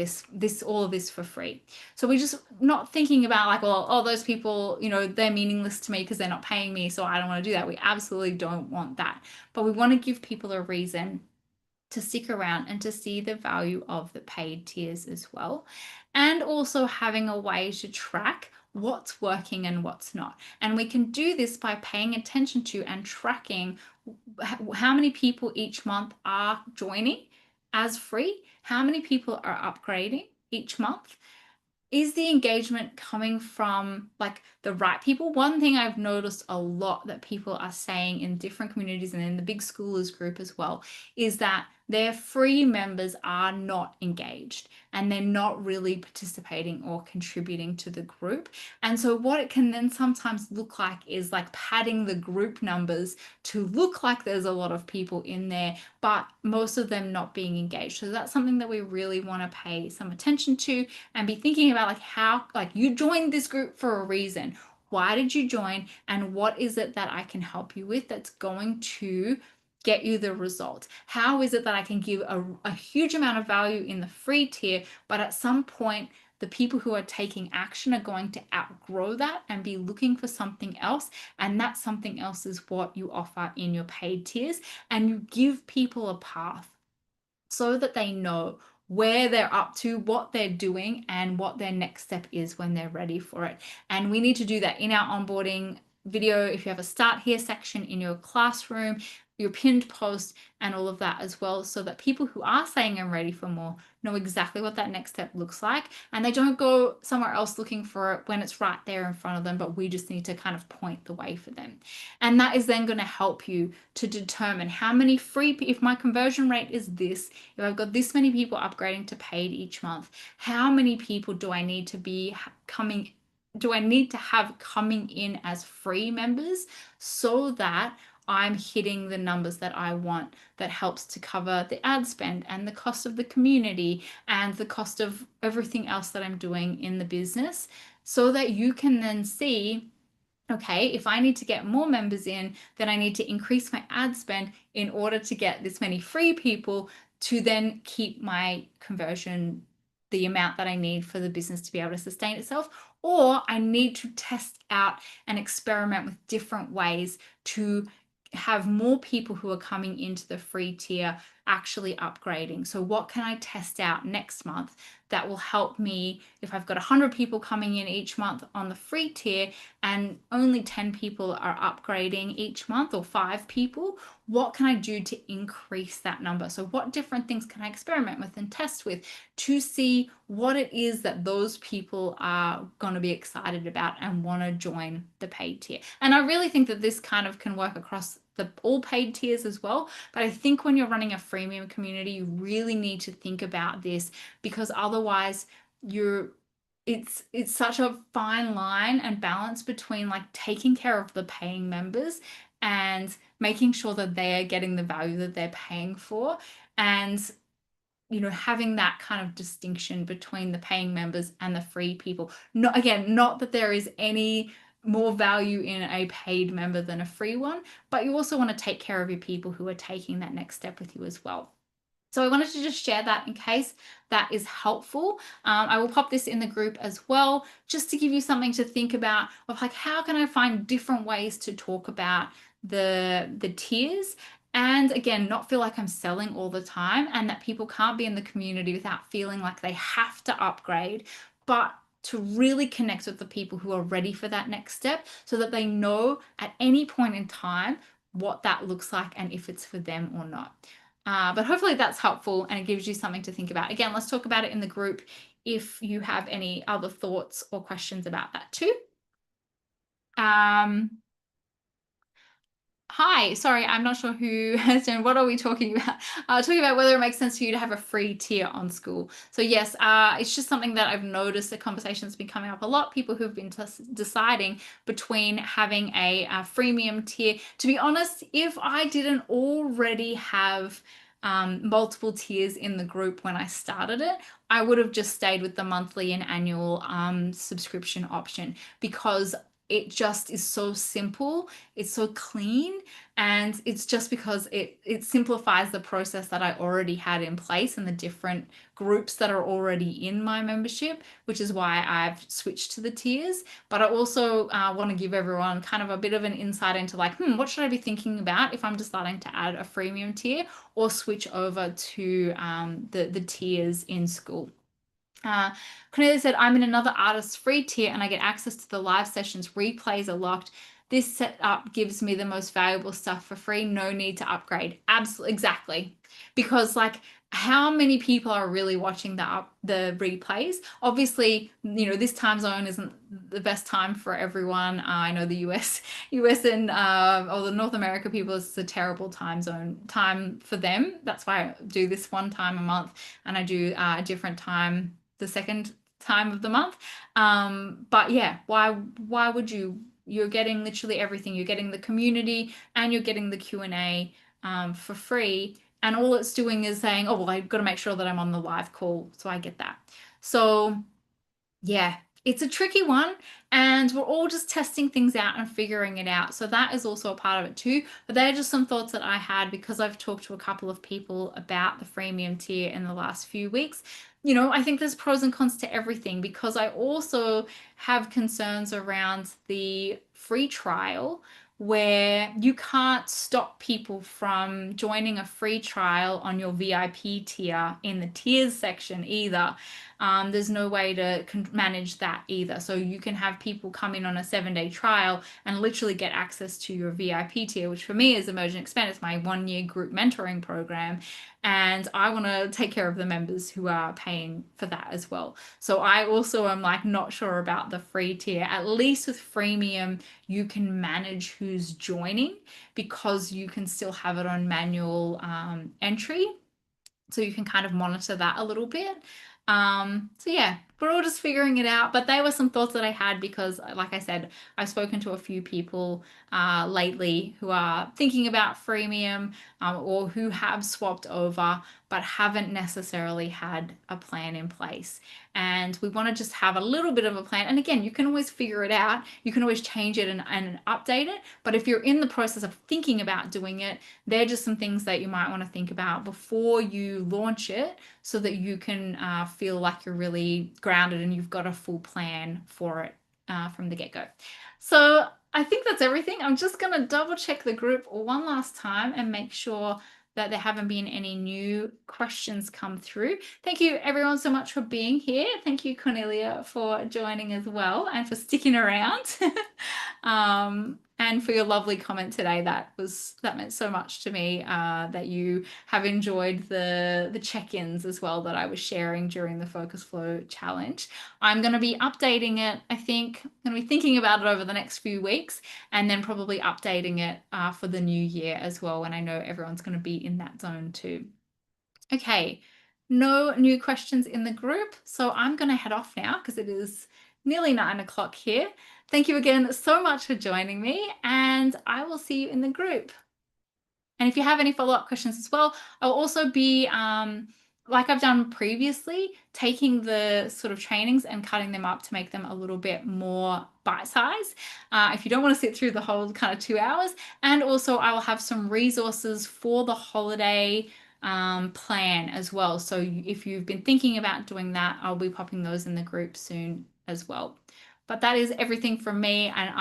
all of this for free? So we're just not thinking about like, well, oh, those people, they're meaningless to me because they're not paying me, so I don't want to do that. We absolutely don't want that. But we want to give people a reason to stick around and to see the value of the paid tiers as well. And also having a way to track what's working and what's not. And we can do this by paying attention to and tracking how many people each month are joining as free, how many people are upgrading each month. Is the engagement coming from like the right people? One thing I've noticed a lot that people are saying in different communities and in the big schoolers group as well is that their free members are not engaged and they're not really participating or contributing to the group. And so what it can then sometimes look like is like padding the group numbers to look like there's a lot of people in there, but most of them not being engaged. So that's something that we really want to pay some attention to and be thinking about like how, like, you joined this group for a reason. Why did you join? And what is it that I can help you with that's going to get you the results? How is it that I can give a huge amount of value in the free tier, but at some point, the people who are taking action are going to outgrow that and be looking for something else. And that something else is what you offer in your paid tiers. And you give people a path so that they know where they're up to, what they're doing, and what their next step is when they're ready for it. And we need to do that in our onboarding video. If you have a start here section in your classroom, your pinned post, and all of that as well, so that people who are saying I'm ready for more know exactly what that next step looks like, and they don't go somewhere else looking for it when it's right there in front of them, but we just need to kind of point the way for them. And that is then going to help you to determine how many free, if my conversion rate is this, if I've got this many people upgrading to paid each month, how many people do I need to be coming, do I need to have coming in as free members so that I'm hitting the numbers that I want, that helps to cover the ad spend and the cost of the community and the cost of everything else that I'm doing in the business, so that you can then see, okay, if I need to get more members in, then I need to increase my ad spend in order to get this many free people to then keep my conversion the amount that I need for the business to be able to sustain itself. Or I need to test out and experiment with different ways to have more people who are coming into the free tier actually upgrading? So what can I test out next month that will help me if I've got 100 people coming in each month on the free tier and only 10 people are upgrading each month, or 5 people? What can I do to increase that number? So what different things can I experiment with and test with to see what it is that those people are going to be excited about and want to join the paid tier? And I really think that this kind of can work across the all paid tiers as well. But I think when you're running a freemium community, you really need to think about this, because otherwise you're it's such a fine line and balance between like taking care of the paying members and making sure that they are getting the value that they're paying for, and having that kind of distinction between the paying members and the free people. Not again, not that there is any more value in a paid member than a free one, but you also want to take care of your people who are taking that next step with you as well. So I wanted to just share that in case that is helpful. I will pop this in the group as well, just to give you something to think about of like, how can I find different ways to talk about the tiers, and again, not feel like I'm selling all the time, and that people can't be in the community without feeling like they have to upgrade, but to really connect with the people who are ready for that next step, so that they know at any point in time what that looks like and if it's for them or not. But hopefully that's helpful and it gives you something to think about. Again, let's talk about it in the group if you have any other thoughts or questions about that too. Hi, sorry, I'm not sure who has done. What are we talking about? Talking about whether it makes sense for you to have a free tier on school. So yes, it's just something that I've noticed. The conversation has been coming up a lot. People who've been deciding between having a freemium tier. To be honest, if I didn't already have multiple tiers in the group when I started it, I would have just stayed with the monthly and annual subscription option, because it just is so simple, it's so clean, and it's just because it simplifies the process that I already had in place and the different groups that are already in my membership, which is why I've switched to the tiers. But I also want to give everyone kind of a bit of an insight into like, what should I be thinking about if I'm deciding to add a freemium tier or switch over to the tiers in school. Cornelia said, I'm in another artist's free tier and I get access to the live sessions. Replays are locked. This setup gives me the most valuable stuff for free. No need to upgrade. Absolutely, exactly. Because like, how many people are really watching the replays? Obviously, this time zone isn't the best time for everyone. I know the US and or the North America people, is a terrible time for them. That's why I do this one time a month, and I do a different time the second time of the month. But yeah, why would you? You're getting literally everything. You're getting the community and you're getting the Q&A for free. And all it's doing is saying, oh, well, I've got to make sure that I'm on the live call. So I get that. So yeah, it's a tricky one, and we're all just testing things out and figuring it out. So that is also a part of it too. But they're just some thoughts that I had because I've talked to a couple of people about the freemium tier in the last few weeks. I think there's pros and cons to everything, because I also have concerns around the free trial, where you can't stop people from joining a free trial on your VIP tier in the tiers section either. There's no way to manage that either. So you can have people come in on a 7-day trial and literally get access to your VIP tier, which for me is Emergent Expand. It's my 1-year group mentoring program. And I want to take care of the members who are paying for that as well. So I also am like not sure about the free tier. At least with freemium, you can manage who's joining, because you can still have it on manual entry. So you can kind of monitor that a little bit. So yeah, we're all just figuring it out. But they were some thoughts that I had because, like I said, I've spoken to a few people lately who are thinking about freemium or who have swapped over but haven't necessarily had a plan in place. And we want to just have a little bit of a plan. And again, you can always figure it out. You can always change it and update it. But if you're in the process of thinking about doing it, they're just some things that you might want to think about before you launch it, so that you can feel like you're really grounded and you've got a full plan for it from the get-go. So I think that's everything. I'm just going to double check the group one last time and make sure that there haven't been any new questions come through. Thank you everyone so much for being here. Thank you, Cornelia, for joining as well and for sticking around. And for your lovely comment today. That meant so much to me, that you have enjoyed the check-ins as well that I was sharing during the Focus Flow challenge. I'm going to be updating it. I think I'm going to be thinking about it over the next few weeks, and then probably updating it for the new year as well, when I know everyone's going to be in that zone too. Okay, no new questions in the group, so I'm going to head off now because it is nearly 9 o'clock here. Thank you again so much for joining me, and I will see you in the group. And if you have any follow-up questions as well, I'll also be, like I've done previously, taking the sort of trainings and cutting them up to make them a little bit more bite-sized, if you don't want to sit through the whole kind of 2 hours. And also I will have some resources for the holiday plan as well. So if you've been thinking about doing that, I'll be popping those in the group soon as well. But that is everything from me, and